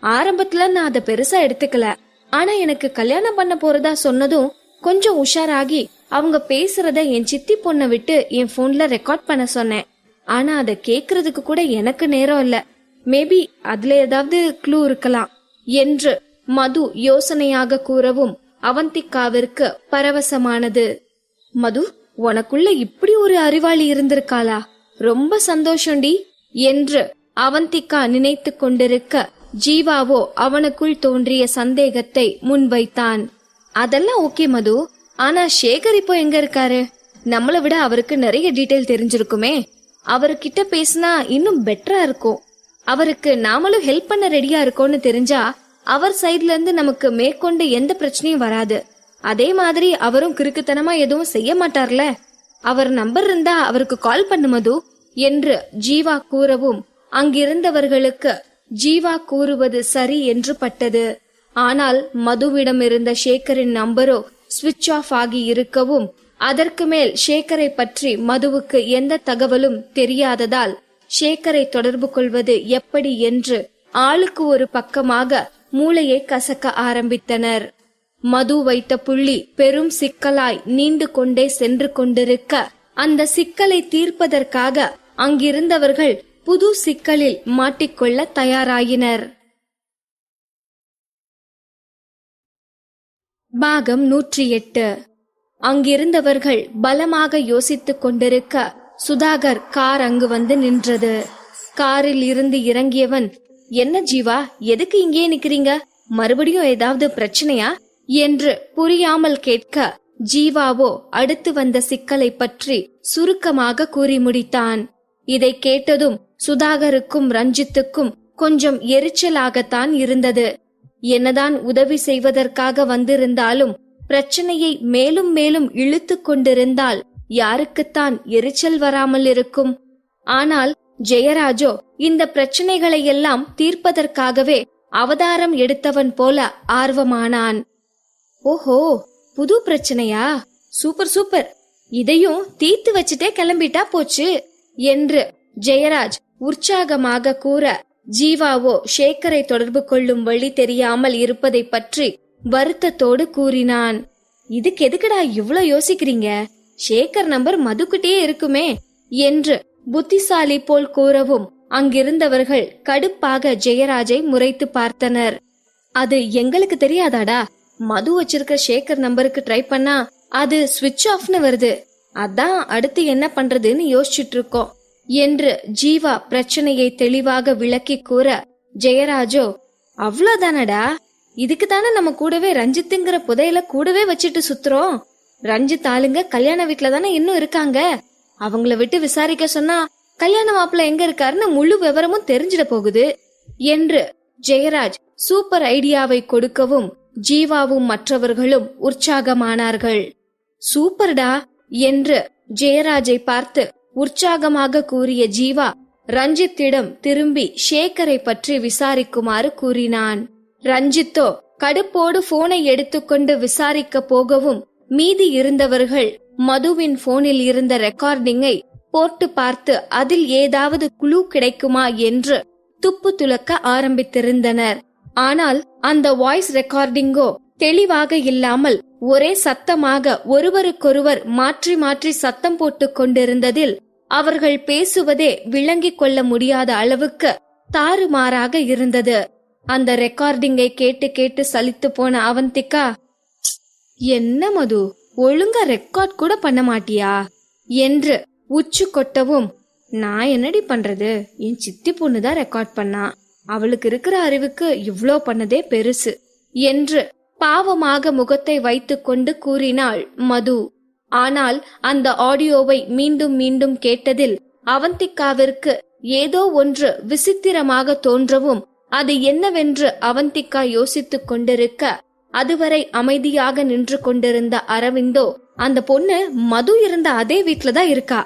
ஆரம்பத்துல நான் அதை பெருசா எடுத்துக்கல. ஆனா எனக்கு கல்யாணம் பண்ண போறதா சொன்னதும் கொஞ்சம் உஷாராகி அவங்க பேசுறத என் சித்தி பொண்ண விட்டு என் போன்ல ரெக்கார்ட் பண்ண சொன்னேன். ஆனா அதை கேக்குறதுக்கு கூட எனக்கு நேரம் இல்ல. மேபி அதுல ஏதாவது க்ளூ இருக்கலாம் என்று மது யோசனையாக கூறவும் அவந்திகாவிற்கு பரவசமானது. மது, உனக்குள்ள இப்படி ஒரு அறிவாளி இருந்திருக்காளா? ரொம்ப சந்தோஷண்டி என்று அவந்திகா நினைத்து கொண்டிருக்க ஜீவாவோ அவனுக்குள் தோன்றிய சந்தேகத்தை முன்வைத்தான். அதெல்லாம் ஓகே மது, ஆனா சேகர் இப்போ எங்க இருக்காரு? நம்மளை விட அவருக்கு நிறைய டீடைல் தெரிஞ்சிருக்குமே. அவர்கிட்ட பேசினா இன்னும் பெட்டரா இருக்கும். அவருக்கு நாமளும் ஹெல்ப் பண்ண ரெடியா இருக்கோம்னு தெரிஞ்சா அவர் சைட்ல இருந்து நமக்கு மேற்கொண்டு எந்த பிரச்சனையும் வராது. அதே மாதிரி அவரும் கிறுக்குத்தனமா எதுவும் செய்ய மாட்டார்ல. அவர் நம்பர் இருந்தா அவருக்கு கால் பண்ணு மது என்று ஜீவா கூறவும் அங்கிருந்தவர்களுக்கு ஜீவா கூறுவது சரி என்று பட்டது. ஆனால் மதுவிடம் இருந்த சேகரின் நம்பரோ ஸ்விட்ச் ஆஃப் ஆகி இருக்கவும் அதற்கு மேல் சேகரை பற்றி மதுவுக்கு எந்த தகவலும் தெரியாததால் சேகரை தொடர்பு கொள்வது எப்படி என்று ஆளுக்கு ஒரு பக்கமாக மூளையை கசக்க ஆரம்பித்தனர். மது வைத்த புள்ளி பெரும் சிக்கலாய் நீண்டு கொண்டே சென்று கொண்டிருக்க அந்த சிக்கலை தீர்ப்பதற்காக அங்கிருந்தவர்கள் புது சிக்கலில் மாட்டிக்கொள்ள தயாராயினர். பாகம் 108. அங்கிருந்தவர்கள் பலமாக யோசித்துக் கொண்டிருக்க சுதாகர் கார் அங்கு வந்து நின்றது. காரில் இருந்து இறங்கியவன், என்ன ஜீவா, எதுக்கு இங்கே நிக்கிறீங்க? மறுபடியும் ஏதாவது பிரச்சனையா என்று புரியாமல் கேட்க ஜீவாவோ அடுத்து வந்த சிக்கலை பற்றி சுருக்கமாக கூறி முடித்தான். இதை கேட்டதும் சுதாகருக்கும் ரஞ்சித்துக்கும் கொஞ்சம் எரிச்சலாகத்தான் இருந்தது. என்னதான் உதவி செய்வதற்காக வந்திருந்தாலும் பிரச்சனையை மேலும் மேலும் இழுத்து கொண்டிருந்தால் யாருக்குத்தான் எரிச்சல் வராமல் இருக்கும்? ஆனால் ஜெயராஜோ இந்த பிரச்சனைகளை எல்லாம் தீர்ப்பதற்காகவே அவதாரம் எடுத்தவன் போல ஆர்வமானான். ஓஹோ, புது பிரச்சனையா? சூப்பர் சூப்பர், இதையும் தீர்த்து வச்சுட்டே கிளம்பிட்டா போச்சு என்று ஜெயராஜ் உற்சாகமாக கூற ஜீவாவோ சேகரை தொடர்பு கொள்ளும் வழி தெரியாமல் இருப்பதை பற்றி வருத்தத்தோடு கூறினான். இதுக்கு எதுக்குடா இவ்ளோ யோசிக்கிறீங்க? சேகர் நம்பர் மதுக்கிட்டே இருக்குமே என்று புத்திசாலி போல் கூறவும் அங்கிருந்தவர்கள் கடுப்பாக ஜெயராஜை முறைத்து பார்த்தனர். அது எங்களுக்கு தெரியாதாடா? மது வச்சிருக்க சேகர் நம்பருக்கு ட்ரை பண்ணா அது ஸ்விட்ச் ஆஃப்னு வருது. அதான் அடுத்து என்ன பண்றதுன்னு யோசிச்சுட்டு இருக்கோம் என்று ஜீவா பிரச்சனையை தெளிவாக விளக்கி கூற ஜெயராஜோ, அவ்வளவுதானடா, இதுக்கு தானே நம்ம கூடவே ரஞ்சித்துங்கிற புதையல கூடவே வச்சிட்டு சுத்துறோம். ரஞ்சித் ஆளுங்க கல்யாண வீட்டுல தானே இன்னும் இருக்காங்க. அவங்கள விட்டு விசாரிக்க சொன்னா கல்யாண மாப்பிள்ள எங்க இருக்காருன்னு முழு விவரமும் தெரிஞ்சிட போகுது என்று ஜெயராஜ் சூப்பர் ஐடியாவை கொடுக்கவும் ஜீவாவும் மற்றவர்களும் உற்சாகமானார்கள். சூப்பர்டா என்று ஜெயராஜை பார்த்து உற்சாகமாக கூறிய ஜீவா ரஞ்சித்திடம் திரும்பி சேகரை பற்றி விசாரிக்குமாறு கூறினான். ரஞ்சித்தோ கடுப்போடு போனை எடுத்துக்கொண்டு விசாரிக்க போகவும் மீதி இருந்தவர்கள் மதுவின் போனில் இருந்த ரெக்கார்டிங்கை போட்டு பார்த்து அதில் ஏதாவது குழு கிடைக்குமா என்று துப்பு துலக்க ஆரம்பித்திருந்தனர். ஆனால் அந்த வாய்ஸ் ரெக்கார்டிங்கோ தெளிவாக இல்லாமல் ஒரே சத்தமாக ஒருவருக்கொருவர் மாற்றி மாற்றி சத்தம் போட்டுக் கொண்டிருந்ததில் அவர்கள் பேசுவதே விளங்கிக் கொள்ள முடியாத அளவுக்கு தாறுமாறாக இருந்தது. அந்த ரெக்கார்டிங்கை கேட்டு கேட்டு சலித்து போன அவந்திகா, என்ன மது, ஒழுங்கா ரெக்கார்ட் கூட பண்ண மாட்டியா என்று உச்சு கொட்டவும், நான் என்னடி பண்றது, என் சித்தி பொண்ணுதான் ரெக்கார்ட் பண்ணா, அவளுக்கு இருக்கிற அறிவுக்கு இவ்ளோ பண்ணதே பெருசு என்று பாவமாக முகத்தை வைத்துக் கொண்டு கூறினாள் மது. ஆனால் அந்த ஆடியோவை மீண்டும் மீண்டும் கேட்டதில் அவந்திகாவிற்கு ஏதோ ஒன்று விசித்திரமாக தோன்றவும் அது என்னவென்று அவந்திகா யோசித்துக் கொண்டிருக்க அதுவரை அமைதியாக நின்று கொண்டிருந்த அரவிந்தோ, அந்த பொண்ணு மது இருந்த அதே வீட்டுலதான் இருக்கா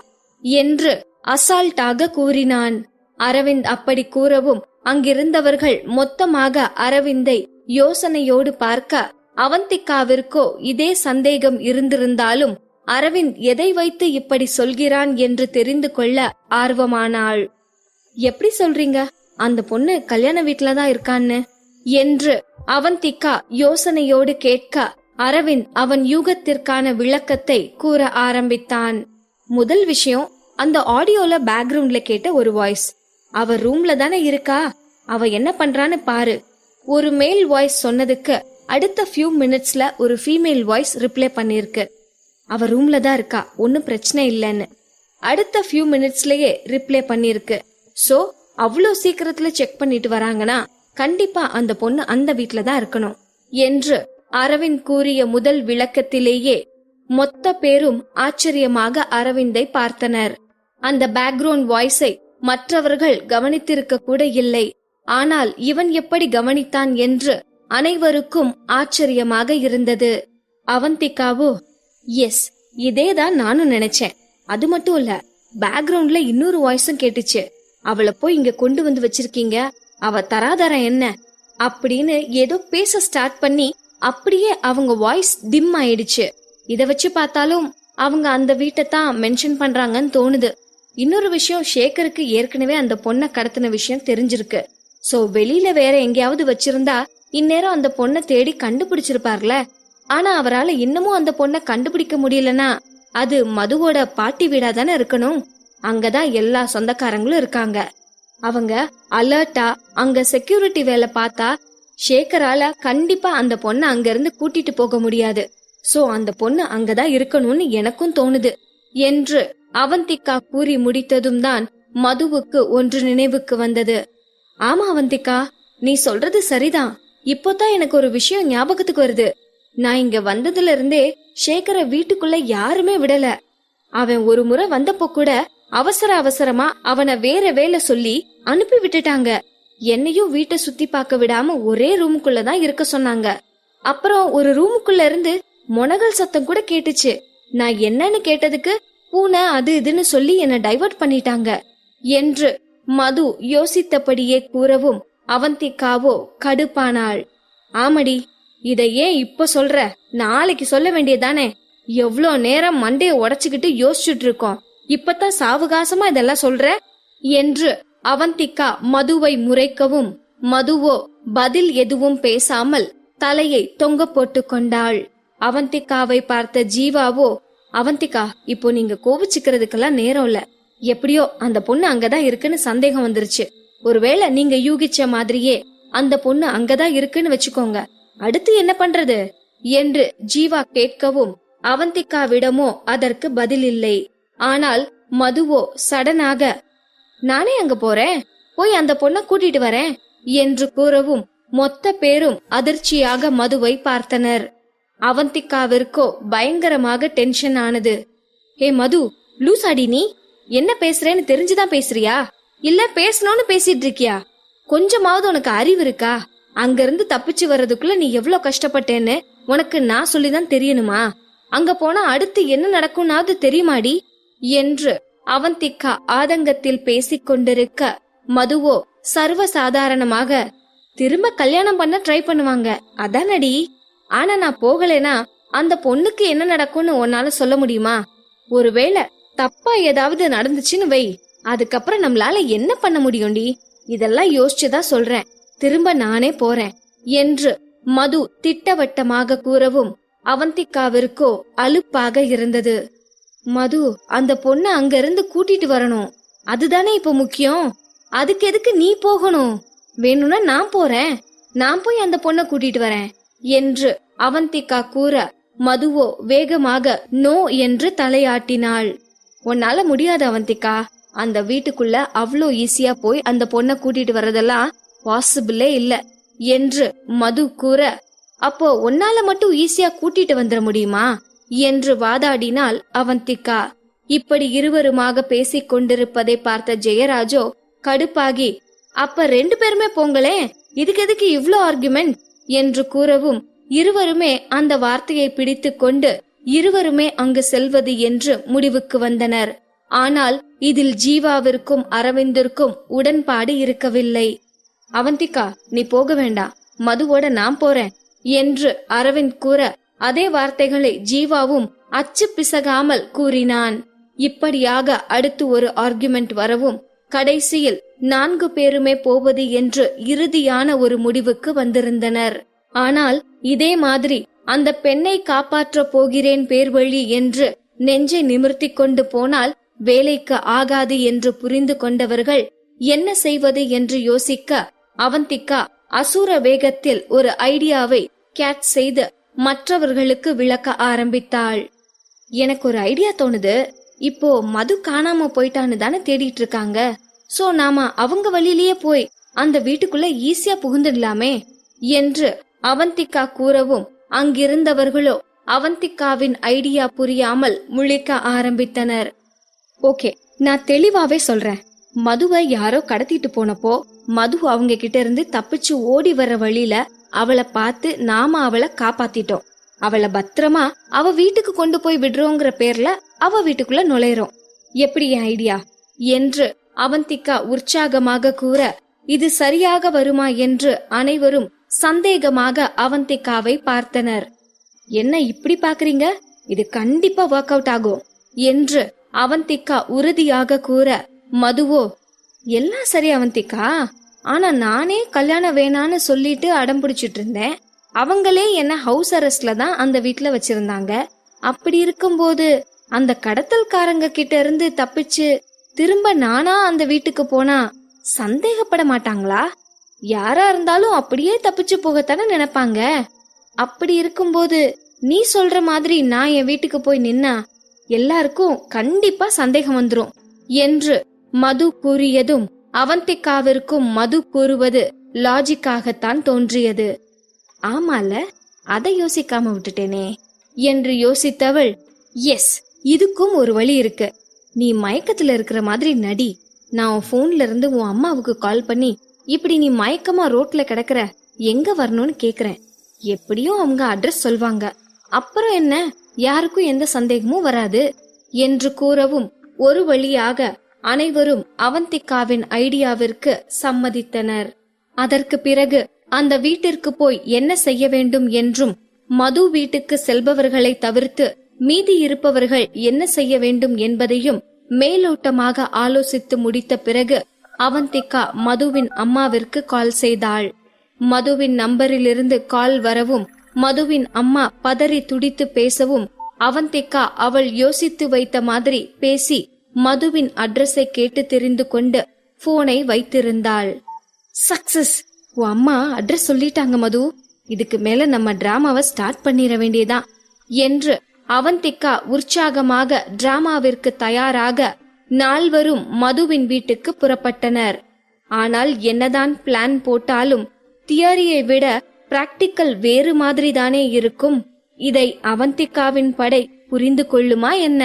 என்று அசால்ட்டாக கூறினான். அரவிந்த் அப்படி கூறவும் அங்கிருந்தவர்கள் மொத்தமாக அரவிந்தை யோசனையோடு பார்க்க அவந்திகாவிற்கோ இதே சந்தேகம் இருந்திருந்தாலும் அரவிந்த் எதை வைத்து இப்படி சொல்கிறான் என்று தெரிந்து கொள்ள ஆர்வமானாள். எப்படி சொல்றீங்க, அந்த பொண்ணு கல்யாண வீட்டுலதான் இருக்கான்னு என்று அவந்திகா யோசனையோடு கேட்க அரவிந்த் அவன் யூகத்திற்கான விளக்கத்தை கூற ஆரம்பித்தான். முதல் விஷயம், அந்த ஆடியோல பேக்ரவுண்ட்ல கேட்ட ஒரு வாய்ஸ், அவ ரூம்ல தானே இருக்கா, அவ என்ன பண்றான்னு பாரு. ஒரு மேல் வாய்ஸ் சொன்னதுக்கு அடுத்த ஃபியூ மினிட்ஸ்ல ஒரு ஃபீமேல் வாய்ஸ் ரிப்ளை பண்ணிருக்கு. அவ ரூம்ல தான் இருக்கா, ஒன்னும் பிரச்சனை இல்லைன்னு. அடுத்த ஃபியூ மினிட்ஸ்லயே ரிப்ளை பண்ணிருக்கு. சோ அவ்வளோ சீக்கிரத்துல செக் பண்ணிட்டு வராங்கன்னா கண்டிப்பா அந்த பொண்ணு அந்த வீட்ல தான் இருக்கணும் என்று அரவிந்த் கூறிய முதல் விளக்கத்திலேயே மொத்த பேரும் ஆச்சரியமாக அரவிந்தை பார்த்தனர். அந்த பேக்ரவுண்ட் வாய்ஸை மற்றவர்கள் கவனித்திருக்க கூட இல்லை. ஆனால் இவன் எப்படி கவனித்தான் என்று அனைவருக்கும் ஆச்சரியமாக இருந்தது. அவந்திகாவோ, எஸ், இதேதான் நானும் நினைச்சேன். அது மட்டும் இல்ல, பேக்ரவுண்ட்ல இன்னொரு வாய்ஸும் கேட்டுச்சு. அவளை போய் இங்க கொண்டு வந்து வச்சிருக்கீங்க, அவ தராதரம் என்ன அப்படின்னு ஏதோ பேச ஸ்டார்ட் பண்ணி அப்படியே அவங்க வாய்ஸ் டிம் ஆயிடுச்சு. இத வச்சு பார்த்தாலும் அவங்க அந்த வீட்டை தான் மென்ஷன் பண்றாங்கன்னு தோணுது. இன்னொரு விஷயம், சேகருக்கு ஏற்கனவே அந்த பொண்ணை கடத்தின விஷயம் தெரிஞ்சிருக்கு. சோ வெளியில வேற எங்கேயாவது வச்சிருந்தா இந்நேரம் அந்த பொண்ணை தேடி கண்டுபிடிச்சிருப்பார்ல. ஆனா அவரால் இன்னமும் அந்த பொண்ணை கண்டுபிடிக்க முடியலன்னா அது மதுவோட பாட்டி வீடா தானே இருக்கணும். அங்கதான் எல்லா சொந்தக்காரங்களும் இருக்காங்க. அவங்க அலர்ட்டா அங்க செக்யூரிட்டி வேலை பார்த்தா சேகரால கண்டிப்பா அந்த பொண்ணை அங்க இருந்து கூட்டிட்டு போக முடியாது. சோ அந்த பொண்ணு அங்கதான் இருக்கணும்னு எனக்கும் தோணுது என்று அவந்திகா கூறி முடித்ததும் தான் மதுவுக்கு ஒன்று நினைவுக்கு வந்தது. ஆமா அவந்திகா, நீ சொல்றது சரிதான். இப்போதான் எனக்கு ஒரு விஷயம் ஞாபகத்துக்கு வருது. நான் இங்க வந்ததுல இருந்தே சேகரை வீட்டுக்குள்ள யாருமே விடல. அவன் ஒரு முறை வந்தப்போ கூட அவசரமா அவனை வேற வேலை சொல்லி அனுப்பி விட்டுட்டாங்க. என்னையும் வீட்டை சுத்தி பார்க்க விடாம ஒரே ரூமுக்குள்ளதான் இருக்க சொன்னாங்க. அப்புறம் ஒரு ரூமுக்குள்ள இருந்து மொனகல் சத்தம் கூட கேட்டுச்சு. நான் என்னன்னு கேட்டதுக்கு பூனை அது இதுன்னு சொல்லி என்ன டைவர்ட் பண்ணிட்டாங்க என்று மது யோசித்தபடியே கூறவும் அவந்திகாவோ கடுப்பானாள். ஆமடி, இத ஏன் இப்ப சொல்ற? நாளைக்கு சொல்ல வேண்டியதானே? எவ்ளோ நேரம் மண்டைய உடைச்சுக்கிட்டு யோசிச்சுட்டு இருக்கோம், இப்பதான் சாவகாசமா இதெல்லாம் சொல்ற என்று அவந்திகா மதுவை முறைக்கவும் மதுவோ பதில் எதுவும் பேசாமல் தலையை தொங்க போட்டு கொண்டாள். அவந்திகாவை பார்த்த ஜீவாவோ, அவந்திகா, இப்போ நீங்க கோவிச்சுக்கிறதுக்கெல்லாம் நேரம் இல்ல. எப்படியோ அந்த பொண்ணு அங்கதான் இருக்குன்னு சந்தேகம் வந்துருச்சு. ஒருவேளை நீங்க யூகிச்ச மாதிரியே அந்த பொண்ணு அங்கதான் இருக்குன்னு வச்சுக்கோங்க, அடுத்து என்ன பண்றது என்று ஜீவா கேட்கவும் அவந்திகாவிடமோ அதற்கு பதில் இல்லை. ஆனால் மதுவோ சடனாக, நானே அங்க போறேன், போய் அந்த பொண்ணை கூட்டிட்டு வரேன் என்று கூறவும் மொத்த பேரும் அதிர்ச்சியாக மதுவை பார்த்தனர். அவந்திகாவிற்கோ பயங்கரமாக டென்ஷன் ஆனது. ஹே மது, லூசாடி நீ? என்ன பேசுறேன்னு தெரிஞ்சுதான் பேசுறியா, இல்ல பேசணும்னு பேசிட்டு இருக்கியா? கொஞ்சமாவது உனக்கு அறிவு இருக்கா? அங்கிருந்து தப்பிச்சு வர்றதுக்குள்ள நீ எவ்வளவு கஷ்டப்பட்டேன்னு உனக்கு நான் சொல்லிதான் தெரியணுமா? அங்க போனா அடுத்து என்ன நடக்கும்னாவது தெரியுமாடி என்று அவந்திகா ஆதங்கத்தில் பேசிக் கொண்டிருக்க மதுவோ சர்வசாதாரணமாக, திரும்ப கல்யாணம் பண்ண ட்ரை பண்ணுவாங்க அதானடி. ஆனா நான் போகலேனா அந்த பொண்ணுக்கு என்ன நடக்கும்னு உன்னால சொல்ல முடியுமா? ஒருவேளை தப்பா ஏதாவது நடந்துச்சுன்னு வை, அதுக்கப்புறம் நம்மளால என்ன பண்ண முடியும்டி? இதெல்லாம் யோசிச்சுதான் சொல்றேன், திரும்ப நானே போறேன் என்று மது திட்டவட்டமாக கூறவும் அவந்திகாவிற்கோ அலுப்பாக இருந்தது. மது, அந்த பொண்ணு அங்க இருந்து கூட்டிட்டு வரணும், அதுதானே இப்ப முக்கியம். அதுக்கு எதுக்கு நீ போகணும்? வேணும்னா நான் போறேன், நான் போய் அந்த பொண்ணை கூட்டிட்டு வரேன் என்று அவந்திகா கூற மதுவோ வேகமாக நோ என்று தலையாட்டினாள். உன்னால முடியாது அவந்திகா, அந்த வீட்டுக்குள்ள அவ்வளோ ஈஸியா போய் அந்த பொண்ணை கூட்டிட்டு வர்றதெல்லாம் பாசிபிளே இல்ல என்று மது கூற, அப்போ உன்னால மட்டும் ஈஸியா கூட்டிட்டு வந்துட முடியுமா என்று வாதாடினாள் அவந்திகா. இப்படி இருவருமாக பேசிக் கொண்டிருப்பதை பார்த்த ஜெயராஜோ கடுப்பாகி, அப்ப 2 பேருமே போங்களே, இதுக்கு எதுக்கு இவ்ளோ ஆர்குமெண்ட் என்று கூறவும் இருவருமே அந்த வார்த்தையை பிடித்து கொண்டு இருவருமே அங்கு செல்வது என்று முடிவுக்கு வந்தனர். ஆனால் இதில் ஜீவாவிற்கும் அரவிந்திற்கும் உடன்பாடு இருக்கவில்லை. அவந்திகா, நீ போக வேண்டாம், மதுவோட நான் போறேன் என்று அரவிந்த் கூற அதே வார்த்தைகளை ஜீவாவும் அச்சு பிசகாமல் கூறினான். இப்படியாக அடுத்து ஒரு ஆர்குமெண்ட் வரவும் கடைசியில் 4 பேருமே போவது என்று இறுதியான ஒரு முடிவுக்கு வந்திருந்தனர். ஆனால் இதே மாதிரி அந்த பெண்ணை காப்பாற்ற போகிறேன் பேர்வழி என்று நெஞ்சை நிமிர்த்தி கொண்டு போனால் வேலைக்கு ஆகாது என்று புரிந்து கொண்டவர்கள் என்ன செய்வது என்று யோசிக்க அவந்திகா அசுர வேகத்தில் ஒரு ஐடியாவை கேட்ச் செய்து மற்றவர்களுக்கு விளக்க ஆரம்பித்தாள். எனக்கு ஒரு ஐடியா தோணுது. இப்போ மது காணாம போயிட்டான்னு தானே தேடிட்டு இருக்காங்க. சோ நாம அவங்க வழியிலேயே போய் அந்த வீட்டுக்குள்ள ஈஸியா புகுந்துடலாமே என்று அவந்திகா கூறவும் அங்கிருந்தவர்களோ அவந்திகாவின் ஐடியா புரியாமல் முழிக்க ஆரம்பித்தனர். ஓகே, நான் தெளிவாவே சொல்றேன். மதுவை யாரோ கடத்திட்டு போனப்போ மது அவங்க கிட்ட இருந்து தப்பிச்சு ஓடி வர வழியில அவளை பார்த்து நாம அவளை காப்பாத்திட்டோம். அவளை பத்திரமா அவ வீட்டுக்கு கொண்டு போய் விடுறோங்கிற பேர்ல அவ வீட்டுக்குள்ள நுழைறோம். எப்படி என் ஐடியா என்று அவந்திகா உற்சாகமாக கூற, இது சரியாக வருமா என்று அனைவரும் சந்தேகமாக அவந்திகாவை பார்த்தனர். என்ன இப்படி பாக்குறீங்க? இது கண்டிப்பா ஒர்க் அவுட் ஆகும் என்று அவந்திகா உறுதியாக கூற, மதுவோ, எல்லாம் சரி அவந்திகா, ஆனா நானே கல்யாணம் வேணான்னு சொல்லிட்டு அடம் பிடிச்சிட்டு இருந்தேன். அவங்களே என்ன ஹவுஸ் அரெஸ்ட்ல தான் அந்த வீட்டுல வச்சிருந்தாங்க. அப்படி இருக்கும்போது அந்த கடத்தல்காரங்க கிட்ட இருந்து தப்பிச்சு திரும்ப நானா அந்த வீட்டுக்கு போனா சந்தேகப்பட மாட்டாங்களா? யாரா இருந்தாலும் அப்படியே தப்பிச்சு போகத்தானே நினைப்பாங்க. அப்படி இருக்கும்போது நீ சொல்ற மாதிரி நான் என் வீட்டுக்கு போய் நின்னா எல்லாருக்கும் கண்டிப்பா சந்தேகம் வந்துரும் என்று மது கூறியதும் அவந்திகாவிற்கும் மது கூறுவது லாஜிக்காகத்தான் தோன்றியது. ஆமால, அதை யோசிக்காம விட்டுட்டேனே என்று யோசித்தவள், எஸ், இதுக்கும் ஒரு வழி இருக்கு. நீ மயக்கத்துல இருக்கிற மாதிரி நடி. நான் உன் போன்ல இருந்து உன் அம்மாவுக்கு கால் பண்ணி இப்படி நீ மயக்கமா ரோட்ல கிடக்குற, எங்க வரணும்னு கேக்குறேன். எப்படியும் அவங்க அட்ரஸ் சொல்வாங்க. அப்புறம் என்ன, யாருக்கும் எந்த சந்தேகமும் வராது என்று கூறவும் ஒரு வழியாக அனைவரும் அவந்திகாவின் ஐடியாவிற்கு சம்மதித்தனர். அதற்கு பிறகு அந்த வீட்டிற்கு போய் என்ன செய்ய வேண்டும் என்றும், மது வீட்டுக்கு செல்பவர்களை தவிர்த்து மீதி இருப்பவர்கள் என்ன செய்ய வேண்டும் என்பதையும் மேலோட்டமாக ஆலோசித்து முடித்த பிறகு அவந்திகா மதுவின் அம்மாவிற்கு கால் செய்தாள். மதுவின் நம்பரிலிருந்து கால் வரவும் மதுவின் அம்மா பதறி துடித்து பேசவும் அவந்திகா அவள் யோசித்து வைத்த மாதிரி பேசி மதுவின் அட்ரஸை கேட்டு தெரிந்து கொண்டு போனை வைத்திருந்தாள். சக்சஸ், உன் அம்மா அட்ரஸ் சொல்லிட்டாங்க மது. இதுக்கு மேல நம்ம டிராமாவை ஸ்டார்ட் பண்ணிட வேண்டியதான் என்று அவந்திகா உற்சாகமாக டிராமாவிற்கு தயாராக நால்வரும் மதுவின் வீட்டுக்கு புறப்பட்டனர். ஆனால் என்னதான் பிளான் போட்டாலும் தியரியை விட பிராக்டிக்கல் வேறு மாதிரி தானே இருக்கும். இதை அவந்திகாவின் படை புரிந்து கொள்ளுமா என்ன?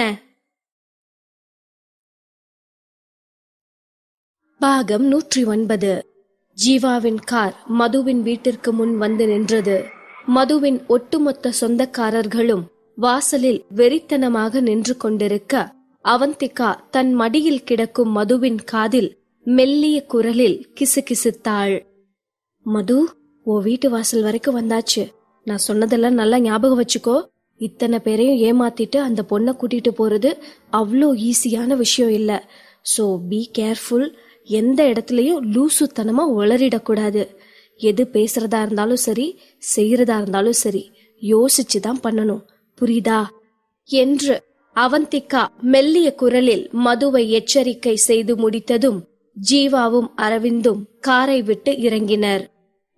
பாகம் 109. ஜீவாவின் கார் மதுவின் வீட்டிற்கு முன் வந்து நின்றது. மதுவின் ஒட்டுமொத்த சொந்தக்காரர்களும் வாசலில் வெறித்தனமாக நின்று கொண்டிருக்க அவந்திகா தன் மடியில் கிடக்கும் மதுவின் காதில் மெல்லிய குரலில் கிசுகிசுத்தாள். மது, ஓ வீட்டு வாசல் வரைக்கும் வந்தாச்சு. நான் சொன்னதெல்லாம் நல்லா ஞாபகம் வச்சுக்கோ. இத்தனை பேரையும் ஏமாத்திட்டு அந்த பொண்ணை கூட்டிட்டு போறது அவ்வளோ ஈஸியான விஷயம் இல்ல. So be careful. எந்த இடத்துலயும் லூசுத்தனமா உளறிடக்கூடாது. எது பேசுறதா இருந்தாலும் சரி, செய்யறதா இருந்தாலும் சரி, யோசிச்சுதான் பண்ணணும். புரியுதா என்று அவந்திகா மெல்லிய குரலில் மதுவை எச்சரிக்கை செய்து முடித்ததும் ஜீவாவும் அரவிந்தும் காரை விட்டு இறங்கினர்.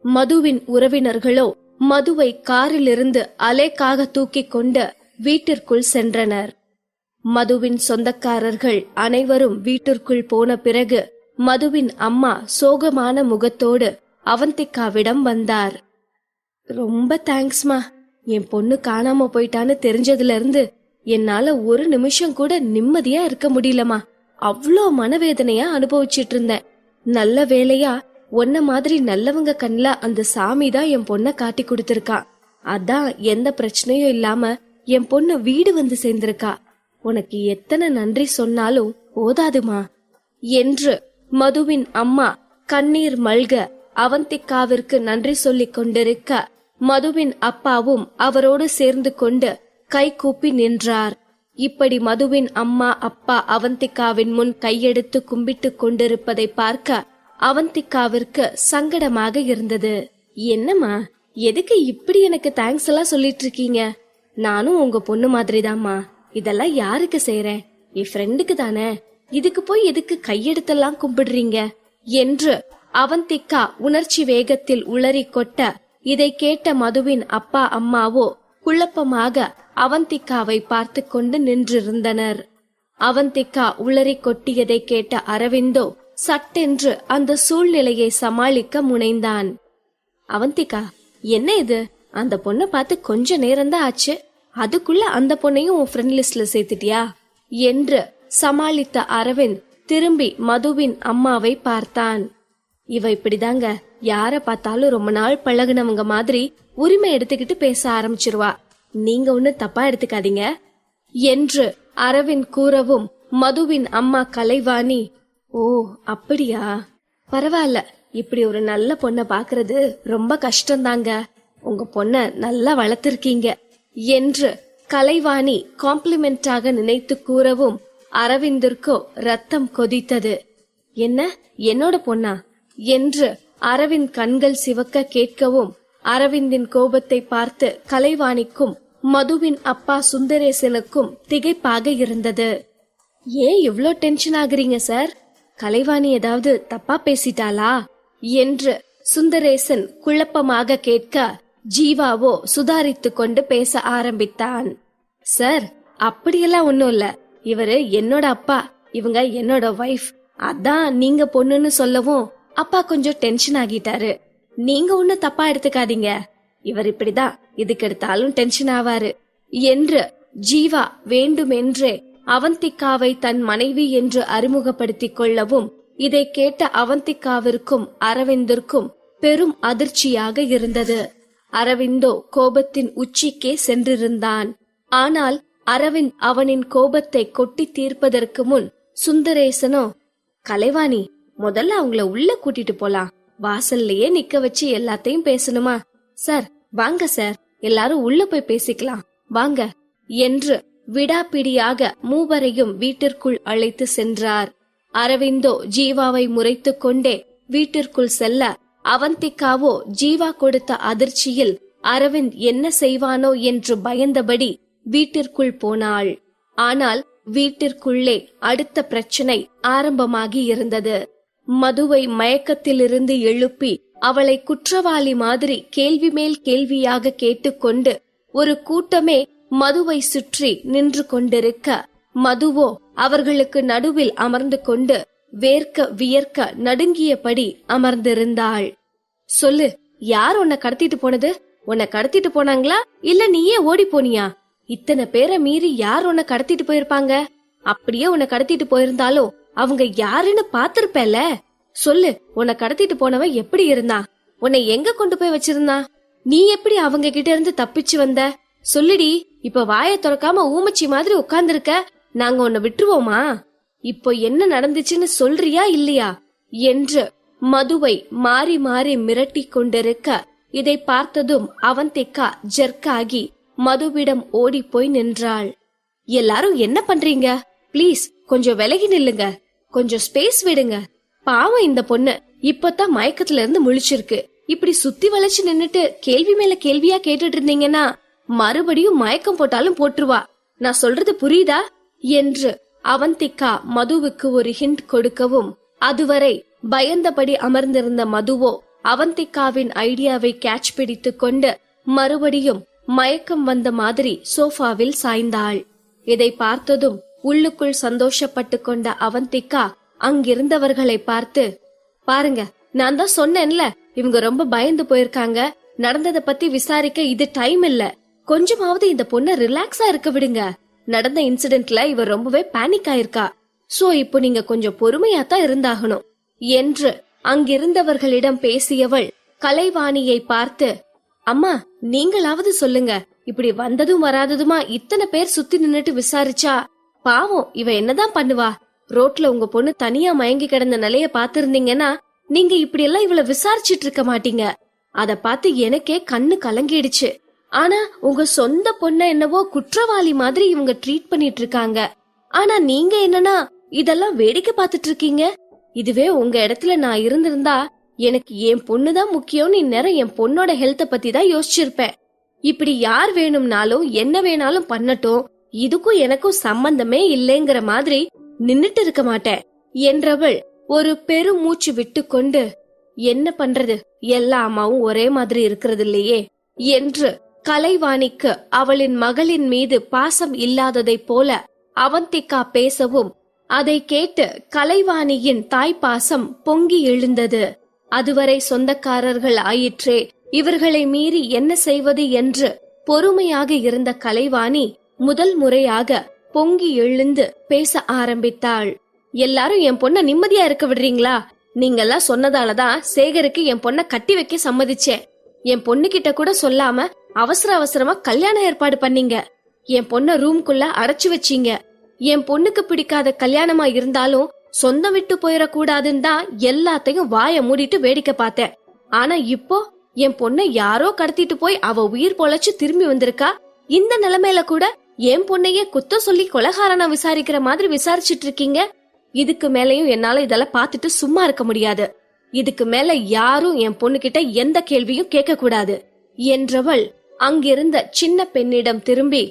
மதுவின் உறவினர்களோ மதுவை காரிலிருந்து அலேக்காக தூக்கிக் கொண்டு வீட்டிற்குள் சென்றனர். மதுவின் சொந்தக்காரர்கள் அனைவரும் வீட்டிற்குள் போன பிறகு மதுவின் அம்மா சோகமான முகத்தோடு அவந்திகாவிடம் வந்தார். ரொம்ப தேங்க்ஸ்மா. என் பொண்ணு காணாம போயிட்டான்னு தெரிஞ்சதுல இருந்து என்னால ஒரு நிமிஷம் கூட நிம்மதியா இருக்க முடியலமா. அவ்வளோ மனவேதனையா அனுபவிச்சிட்டு இருந்தேன். நல்ல வேலையா உன்ன மாதிரி நல்லவங்க கண்ல அந்த சாமி தான் என் பொண்ண காட்டி கொடுத்திருக்கா. அதான் எந்த பிரச்சனையும் இல்லாம என் பொண்ணு வீடு வந்து சேர்ந்திருக்கா. உனக்கு எத்தனை நன்றி சொன்னாலும் போதாதுமா என்று மதுவின் அம்மா கண்ணீர் மல்க அவந்திகாவிற்கு நன்றி சொல்லிக் கொண்டிருக்க மதுவின் அப்பாவும் அவரோடு சேர்ந்து கொண்டு கை கூப்பி நின்றார். இப்படி மதுவின் அம்மா அப்பா அவந்திகாவின் முன் கையெடுத்து கும்பிட்டு கொண்டிருப்பதை பார்க்க அவந்திகாவிற்கு சங்கடமாக இருந்தது. என்னம்மா, எதுக்கு இப்படி எனக்கு தேங்க்ஸ் எல்லாம் சொல்லிட்டு இருக்கீங்க? நானும் உங்க பொண்ணு மாதிரிதாம்மா. இதெல்லாம் யாருக்கு செய்யறேன்? என் ஃப்ரெண்டுக்கு தானே. இதுக்கு போய் எதுக்கு கையெடுத்தெல்லாம் கும்பிடுறீங்க என்று அவந்திகா உணர்ச்சி வேகத்தில் உளறி கொட்ட, இதை கேட்ட மதுவின் அப்பா அம்மாவோ குழப்பமாக அவந்திகாவை பார்த்து கொண்டு நின்றிருந்தனர். அவந்திகா உளறி கொட்டியதை கேட்ட அரவிந்தோ சட்டென்று அந்த சூழ்நிலையை சமாளிக்க முனைந்தான். அவந்திகா, என்ன இது? அந்த பொண்ணை பார்த்து கொஞ்ச நேரம்தான் ஆச்சு, அதுக்குள்ள அந்த பொண்ணையும் உன் ஃப்ரெண்ட் லிஸ்ட்ல சேர்த்துட்டியா என்று சமாளித்த அரவிந்த் திரும்பி மதுவின் அம்மாவை பார்த்தான். இவ இப்படிதாங்க, யார பார்த்தாலும் ரொம்ப நாள் பழகுனவங்க மாதிரி உரிமை எடுத்துக்கிட்டு பேச ஆரம்பிச்சிருவா. நீங்க ஒண்ணு தப்பா எடுத்துக்காதீங்க என்று அரவிந்த் கூறவும், மதுவின் அம்மா கலைவாணி, ஓ அப்படியா, பரவாயில்ல, இப்படி ஒரு நல்ல பொண்ண பாக்குறது ரொம்ப கஷ்டம்தாங்க, உங்க பொண்ண நல்லா வளர்த்திருக்கீங்க என்று கலைவாணி காம்ப்ளிமெண்டாக நினைத்து கூறவும், அரவிந்திற்கோ ரத்தம் கொதித்தது. என்ன, என்னோட பொண்ணா என்று அரவிந்த் கண்கள் சிவக்க கேட்கவும், அரவிந்தின் கோபத்தை பார்த்து கலைவாணிக்கும் மதுவின் அப்பா சுந்தரேசனுக்கும் திகைப்பாக இருந்தது. ஏன் இவ்ளோ டென்ஷன் ஆகுறீங்க சார்? கலைவாணி ஏதாவது தப்பா பேசிட்டாளா என்று சுந்தரேசன் குழப்பமாக கேட்க, ஜீவாவோ சுதாரித்து கொண்டு பேச ஆரம்பித்தான். சார், அப்படியெல்லாம் ஒண்ணும் இல்ல, இவரு என்னோட அப்பா, இவங்க என்னோட வைஃப், அதான் நீங்க பொண்ணுன்னு சொல்லவும் அப்பா கொஞ்சம் டென்ஷன் ஆகிட்டாரு. நீங்க ஒண்ணு தப்பா எடுத்துக்காதீங்க, இவர் இப்படிதான் இதுக்கு எடுத்தாலும் டென்ஷன் ஆவாரு என்று ஜீவா வேண்டுமென்றே அவந்திகாவை தன் மனைவி என்று அறிமுகப்படுத்திக் கொள்ளவும், இதை கேட்ட அவந்திகாவிற்கும் அரவிந்திற்கும் பெரும் அதிர்ச்சியாக இருந்தது. அரவிந்தோ கோபத்தின் உச்சிக்கே சென்றிருந்தான். ஆனால் அரவிந்த் அவனின் கோபத்தை கொட்டி தீர்ப்பதற்கு முன் சுந்தரேசனோ, கலைவாணி, முதல்ல அவங்கள உள்ள கூட்டிட்டு போலாம், வாசல்லையே நிக்க வச்சு எல்லாத்தையும் பேசணுமா? சார் வாங்க சார், எல்லாரும் உள்ள போய் பேசிக்கலாம் வாங்க என்று விடாப்பிடியாக மூவரையும் வீட்டிற்குள் அழைத்து சென்றார். அரவிந்தோ ஜீவாவை முறைத்து கொண்டே வீட்டிற்குள் செல்ல, அவந்திகாவோ ஜீவா கொடுத்த அதிர்ச்சியில் அரவிந்த் என்ன செய்வானோ என்று பயந்தபடி வீட்டிற்குள் போனாள். ஆனால் வீட்டிற்குள்ளே அடுத்த பிரச்சனை ஆரம்பமாகி இருந்தது. மதுவை மயக்கத்திலிருந்து எழுப்பி அவளை குற்றவாளி மாதிரி கேள்வி மேல் கேள்வியாக கேட்டுக்கொண்டு ஒரு கூட்டமே மதுவை சுற்றி நின்று கொண்டிருக்க, மதுவோ அவர்களுக்கு நடுவில் அமர்ந்து கொண்டு வேர்க்க வியர்க்க நடுங்கியபடி அமர்ந்திருந்தாள். சொல்லு, யார் உன்னை கடத்திட்டு போனது? உன்னை கடத்திட்டு போனாங்களா இல்ல நீயே ஓடி போனியா? இத்தனை பேரை மீறி யார் உன்னை கடத்திட்டு போயிருப்பாங்க? அப்படியே உன்னை கடத்திட்டு போயிருந்தாலும் அவங்க யாருன்னு பாத்திருப்பேல. சொல்லு, உன்னை கடத்திட்டு போனவன் எப்படி இருந்தா? உன்னை எங்க கொண்டு போய் வச்சிருந்தா? நீ எப்படி அவங்க கிட்ட இருந்து தப்பிச்சு வந்த? சொல்லுடி, இப்ப வாயை திறக்காம ஊமச்சி மாதிரி உட்கார்ந்துருக்க, நாங்க உன்னை விட்டுருவோமா? இப்போ என்ன நடந்துச்சுன்னு சொல்றியா இல்லையா என்று மதுவை மாறி மாறி மிரட்டி கொண்டிருக்க, இதை பார்த்ததும் அவந்திகா ஜெர்க்காகி மதுவிடம் ஓடி போய் நின்றாள். எல்லாரும் என்ன பண்றீங்க? பிளீஸ் கொஞ்சம் விலகி நில்லுங்க, கொஞ்சம் ஸ்பேஸ் விடுங்க. பாவம் இந்த பொண்ணு இப்பதான் மயக்கத்துல இருந்து முழிச்சிருக்கு. இப்படி சுத்தி வளைச்சு நின்னுட்டு கேள்வி மேல கேள்வியா கேட்டுட்டு இருந்தீங்கன்னா மறுபடியும் மயக்கம் போட்டாலும் போட்டுருவா. நான் சொல்றது புரியுதா என்று அவந்திகா மதுவுக்கு ஒரு ஹிண்ட் கொடுக்கவும், அதுவரை பயந்தபடி அமர்ந்திருந்த மதுவோ அவந்திகாவின் ஐடியாவை கேட்ச் பிடித்து கொண்டு மறுபடியும் மயக்கம் வந்த மாதிரி சோஃபாவில் சாய்ந்தாள். இதை பார்த்ததும் உள்ளுக்குள் சந்தோஷப்பட்டு கொண்ட அவந்திகா அங்கிருந்தவர்களை பார்த்து, பாருங்க, நான் தான் சொன்னேன்ல, இவங்க ரொம்ப பயந்து போயிருக்காங்க, நடந்ததை பத்தி விசாரிக்க இது டைம் இல்ல, கொஞ்சமாவது இந்த பொண்ண ரிலாக்ஸா இருக்க விடுங்க. நடந்த இன்சிடென்ட்ல இவ ரொம்பவே பேனிக் ஆயிருக்கா, சோ இப்போ நீங்க கொஞ்சம் பொறுமையாத்தான் இருந்தாகணும் என்று அங்கிருந்தவர்களிடம் பேசியவள் கலைவாணியை பார்த்து, அம்மா நீங்களாவது சொல்லுங்க, இப்படி வந்ததும் வராததுமா இத்தனை பேர் சுத்தி நின்னுட்டு விசாரிச்சா பாவம் இவ என்னதான் பண்ணுவா? ரோட்ல உங்க பொண்ணு தனியா மயங்கி கிடந்த நிலைய பாத்திருந்தீங்கன்னா நீங்க இப்படி எல்லாம் இவள விசாரிச்சிட்டு இருக்க மாட்டீங்க. அத பார்த்து எனக்கே கண்ணு கலங்கிடுச்சு. ஆனா உங்க சொந்த பொண்ண என்னவோ குற்றவாளி மாதிரி இவங்க ட்ரீட் பண்ணிட்டு இருக்காங்க. ஆனா நீங்க என்னன்னா இதெல்லாம் வேடிக்கை பார்த்துட்டு இருக்கீங்க. இதுவே உங்க இடத்துல நான் இருந்திருந்தா எனக்கு என் பொண்ணுதான் முக்கியம்னு இந்நேரம் என் பொண்ணோட ஹெல்த்த பத்தி தான் யோசிச்சிருப்பேன். இப்படி யார் வேணும்னாலும் என்ன வேணாலும் பண்ணட்டும், இதுக்கும் எனக்கும் சம்பந்தமே இல்லைங்கிற மாதிரி நின்னுட்டு இருக்க மாட்டேன் என்றவள் ஒரு பெருமூச்சு விட்டுக்கொண்டு, என்ன பண்றது, எல்லா அம்மாவும் ஒரே மாதிரி இருக்கிறது இல்லையே என்று கலைவாணிக்கு அவளின் மகளின் மீது பாசம் இல்லாததைப் போல அவந்திகா பேசவும், அதை கேட்டு கலைவாணியின் தாய்ப்பாசம் பொங்கி எழுந்தது. அதுவரை சொந்தக்காரர்கள் ஆயிற்றே, இவர்களை மீறி என்ன செய்வது என்று பொறுமையாக இருந்த கலைவாணி முதல் முறையாக பொங்கி எழுந்து பேச ஆரம்பித்தாள். எல்லாரும் என் பொண்ண நிம்மதியா இருக்க விடுறீங்களா? நீங்கெல்லாம் சொன்னதாலதான் சேகருக்கு என் பொண்ண கட்டி வைக்க சம்மதிச்சேன். என் பொண்ணு கிட்ட கூட சொல்லாம அவசர அவசரமா கல்யாண ஏற்பாடு பண்ணீங்க. என் பொண்ண ரூம்குள்ள அடைச்சு வச்சீங்க. என் பொண்ணுக்கு பிடிக்காத கல்யாணமா இருந்தாலும் சொந்தம் விட்டு போயிடக்கூடாதுன்னு தான் எல்லாத்தையும் வாய மூடிட்டு வேடிக்கை பார்த்தேன். ஆனா இப்போ என் பொண்ண யாரோ கடத்திட்டு போய் அவ உயிர் பொழைச்சு திரும்பி வந்திருக்கா. இந்த நிலைமையில கூட என் பொண்ணையே குத்த சொல்லி கொலகாரனா விசாரிக்கிற மாதிரி விசாரிச்சுட்டு இருக்கீங்க. இதுக்கு மேலையும் என்னால இதெல்லாம் பாத்துட்டு சும்மா இருக்க முடியாது. இதுக்கு மேல யாரும் என் பொண்ணு கிட்ட எந்த கேள்வியும் கேட்க கூடாது என்றவள் அங்கிருந்த சின்ன பெண்ணிடம் திரும்பி,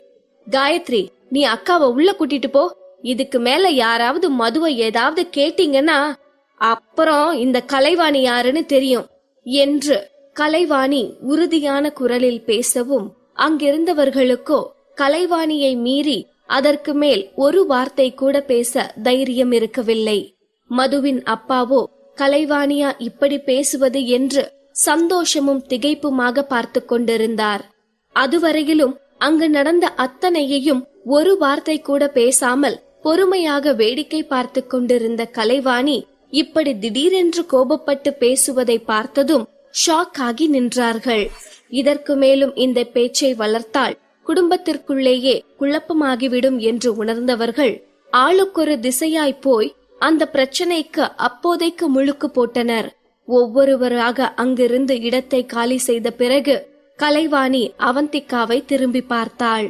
காயத்ரி, நீ அக்காவை உள்ள கூட்டிட்டு போ. இதுக்கு மேல யாராவது மதுவை ஏதாவது கேட்டீங்கன்னா அப்புறம் இந்த கலைவாணி யாருன்னு தெரியும் என்று கலைவாணி உறுதியான குரலில் பேசவும், அங்கிருந்தவர்களுக்கோ கலைவாணியை மீறி அதற்கு மேல் ஒரு வார்த்தை கூட பேச தைரியம் இருக்கவில்லை. மதுவின் அப்பாவோ கலைவாணியா இப்படி பேசுவது என்று சந்தோஷமும் திகைப்புமாக பார்த்து கொண்டிருந்தார். அதுவரையிலும் அங்கு நடந்த அத்தனையையும் ஒரு வார்த்தை கூட பேசாமல் பொறுமையாக வேடிக்கை பார்த்து கொண்டிருந்த கலைவாணி இப்படி திடீரென்று கோபப்பட்டு பேசுவதை பார்த்ததும் ஷாக் ஆகி நின்றார்கள். இதற்கு மேலும் இந்த பேச்சை வளர்த்தால் குடும்பத்திற்குள்ளேயே குழப்பமாகிவிடும் என்று உணர்ந்தவர்கள் ஆளுக்கொரு திசையாய் போய் அந்த பிரச்சனைக்கு அப்போதைக்கு முழுக்கு போட்டனர். ஒவ்வொருவராக அங்கிருந்து இடத்தை காலி செய்த பிறகு கலைவாணி அவந்திகாவை திரும்பி பார்த்தாள்.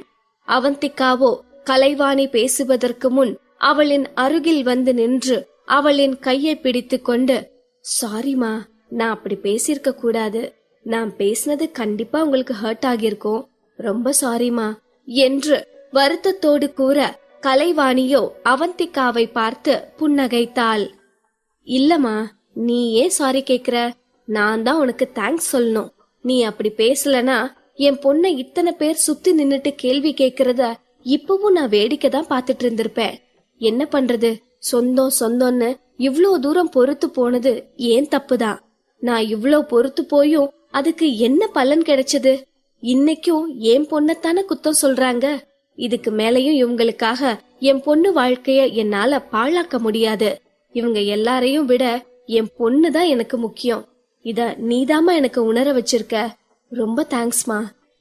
அவந்திகாவோ கலைவாணி பேசுவதற்கு முன் அவளின் அருகில் வந்து நின்று அவளின் கையை பிடித்து கொண்டு, சாரிமா, நான் அப்படி பேசியிருக்க கூடாது. நான் பேசினது கண்டிப்பா உங்களுக்கு ஹர்ட் ஆகியிருக்கும். ரொம்ப சாரிமா என்று வருத்தத்தோடு கூற, கலைவாணியோ அவந்திகாவை பார்த்து புன்னகைத்தாள். இல்லம்மா, நீ ஏன் சாரி கேக்குற? நான் தான் உனக்கு தேங்க்ஸ் சொல்லணும். நீ அப்படி பேசலனா என் பொண்ணை இத்தனை பேர் சுத்தி நின்னுட்டு கேள்வி கேக்குறத இப்பவும் நான் வேடிக்கை தான் பாத்துட்டு இருந்திருப்பேன். என்ன பண்றது, சொந்தம் சொந்தம்னு இவ்ளோ தூரம் பொறுத்து போனது ஏன் தப்புதான். நான் இவ்ளோ பொறுத்து போயும் அதுக்கு என்ன பலன் கிடைச்சது? இன்னைக்கும் என் பொண்ணத்தான குத்தம் சொல்றாங்க. இதுக்கு மேலையும் இவங்களுக்காக என் பொண்ணு வாழ்க்கைய என்னால பாழாக்க முடியாது. இவங்க எல்லாரையும் விட என் பொண்ணுதான் எனக்கு முக்கியம். இத நீதாமா எனக்கு உணர வச்சிருக்க. ரொம்ப தேங்க்ஸ்மா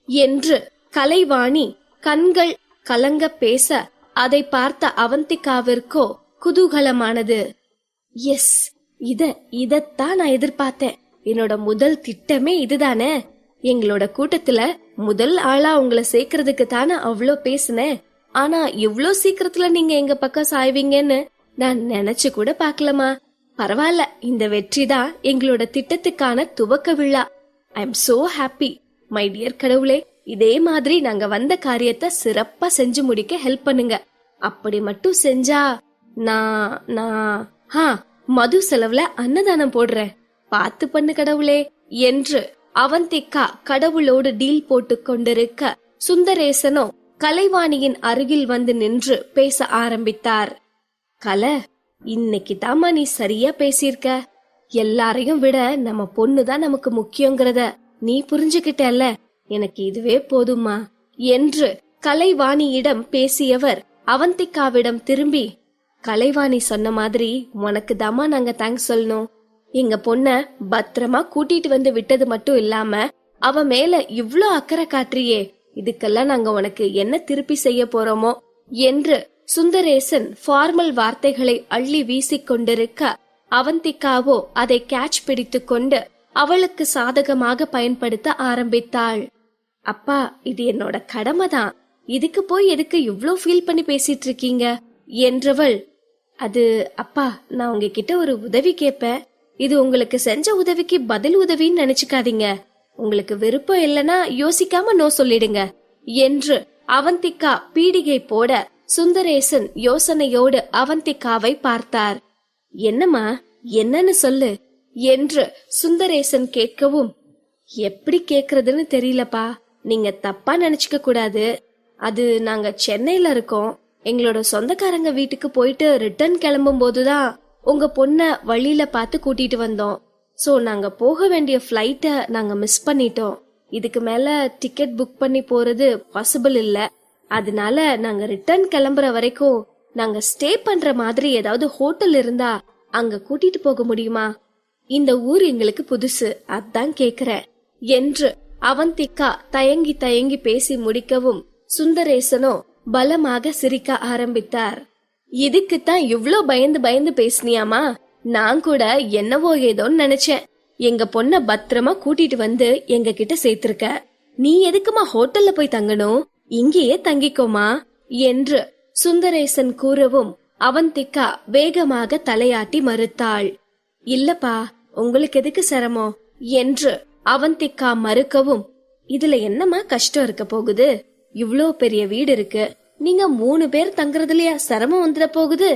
என்று கலைவாணி கண்கள் கலங்க பேச, அதை பார்த்த அவந்திகாவிற்கோ குதூகலமானது. எஸ், இதத்தான் நான் எதிர்பார்த்தேன். என்னோட முதல் திட்டமே இதுதானே. எங்களோட கூட்டத்துல முதல் ஆளா உங்களை சேர்க்கறதுக்கு தானே அவ்வளோ பேசினேன். ஆனா இவ்ளோ சீக்கிரத்துல நீங்க எங்க பக்கம் சாய்வீங்கன்னு நான் நினைச்சு கூட பாக்கலமா. பரவாயில்ல, இந்த வெற்றி தான் எங்களோட திட்டத்துக்கான துவக்க விழா. I am so happy. My dear கடவுளே, இதே மாதிரி நாங்க வந்த காரியத்தை சிறப்பா செஞ்சு முடிக்க ஹெல்ப் பண்ணுங்க. அப்படி மட்டும் செஞ்சா நான் மது செலவுல அன்னதானம் போடுறேன். பார்த்து பண்ணு கடவுளே என்று அவந்திகா கடவுளோடு டீல் போட்டு கொண்டிருக்க, சுந்தரேசனோ கலைவாணியின் அருகில் வந்து நின்று பேச ஆரம்பித்தார். கலை, இன்னைக்கு தாமா நீ சரியா பேசியிருக்க. எல்லாரையும் விட நம்ம பொண்ணுதான் நமக்கு முக்கியங்கிறத நீ புரிஞ்சுகிட்டல்ல. எனக்கு இதுவே போதுமா என்று கலைவாணியிடம் பேசியவர் அவந்திகாவிடம் திரும்பி, கலைவாணி சொன்ன மாதிரி உனக்கு தாமா நாங்க தேங்க்ஸ் சொல்லணும். எங்க பொண்ண பத்திரமா கூட்டிட்டு வந்து விட்டது மட்டும் இல்லாம அவ மேல இவ்ளோ அக்கறை காட்டுறியே, இதுக்கெல்லாம் நாங்க உனக்கு என்ன திருப்பி செய்ய போறோமோ என்று சுந்தரேசன் ஃபார்மல் வார்த்தைகளை அள்ளி வீசிக் கொண்டிருக்க, அவந்திகாவோ அதை கேட்ச் பிடித்து கொண்டு அவளுக்கு சாதகமாக பயன்படுத்த ஆரம்பித்தாள். அப்பா, இது என்னோட கடமைதான். இதுக்கு போய் எதுக்கு இவ்ளோ ஃபீல் பண்ணி பேசிட்டு இருக்கீங்க என்றவள், அது அப்பா, நான் உங்ககிட்ட ஒரு உதவி கேட்பேன். இது உங்களுக்கு செஞ்ச உதவிக்கு பதில் உதவின்னு நினைச்சுக்காதீங்க. உங்களுக்கு விருப்பம் இல்லனா யோசிக்காம நோ சொல்லிடுங்க என்று அவந்திகா பீடிகை போட, சுந்தரேசன் யோசனையோடு அவந்திகாவை பார்த்தார். என்னம்மா, என்னன்னு சொல்லு என்று சுந்தரேசன் கேட்கவும், எப்படி கேக்குறதுன்னு தெரியலப்பா, நீங்க தப்பா நினைச்சுக்க கூடாது. அது நாங்க சென்னையில இருக்கோம். எங்களோட சொந்தக்காரங்க வீட்டுக்கு போயிட்டு ரிட்டர்ன் கிளம்பும் போதுதான் உங்க பொண்ண வழியில பார்த்து கூட்டிட்டு வந்தோம். சோ நாங்க போக வேண்டிய ஃபிளைட்ட நாங்க மிஸ் பண்ணிட்டோம். இதுக்கு மேல டிக்கெட் புக் பண்ணி போறது பாசிபிள் இல்ல. அதனால நாங்க ரிட்டர்ன் கிளம்புற வரைக்கும் நாங்க ஸ்டே பண்ற மாதிரி ஏதாவது ஹோட்டல் இருந்தா அங்க கூட்டிட்டு போக முடியுமா? இந்த ஊர் எங்களுக்கு புதுசு, அதான் கேக்குறேன் என்று அவந்திகா தயங்கி தயங்கி பேசி முடிக்கவும் சுந்தரேசனோ பலமாக சிரிக்க ஆரம்பித்தார். இதுக்குத்தான் இவ்ளோ பயந்து பயந்து பேசினியாமா? நான் கூட என்னவோ ஏதோன்னு நினைச்சேன். எங்க பொண்ண பத்திரமா கூட்டிட்டு வந்து எங்க கிட்ட சேர்த்திருக்க. நீ எதுக்குமா ஹோட்டல்ல போய் தங்கணும்? இங்கேயே தங்கிக்கோமா என்று சுந்தரேசன் கூறவும் அவந்திகா வேகமாக தலையாட்டி மறுத்தாள். இல்லப்பா, உங்களுக்கு எதுக்கு சிரமம் என்று அவந்திகா மறுக்கவும், இதுல என்னமா கஷ்டம் இருக்க போகுது? இவ்ளோ பெரிய வீடு இருக்கு, நீங்க 3 பேர் தங்குறதுலயா சிரமம் வந்துட போகுது?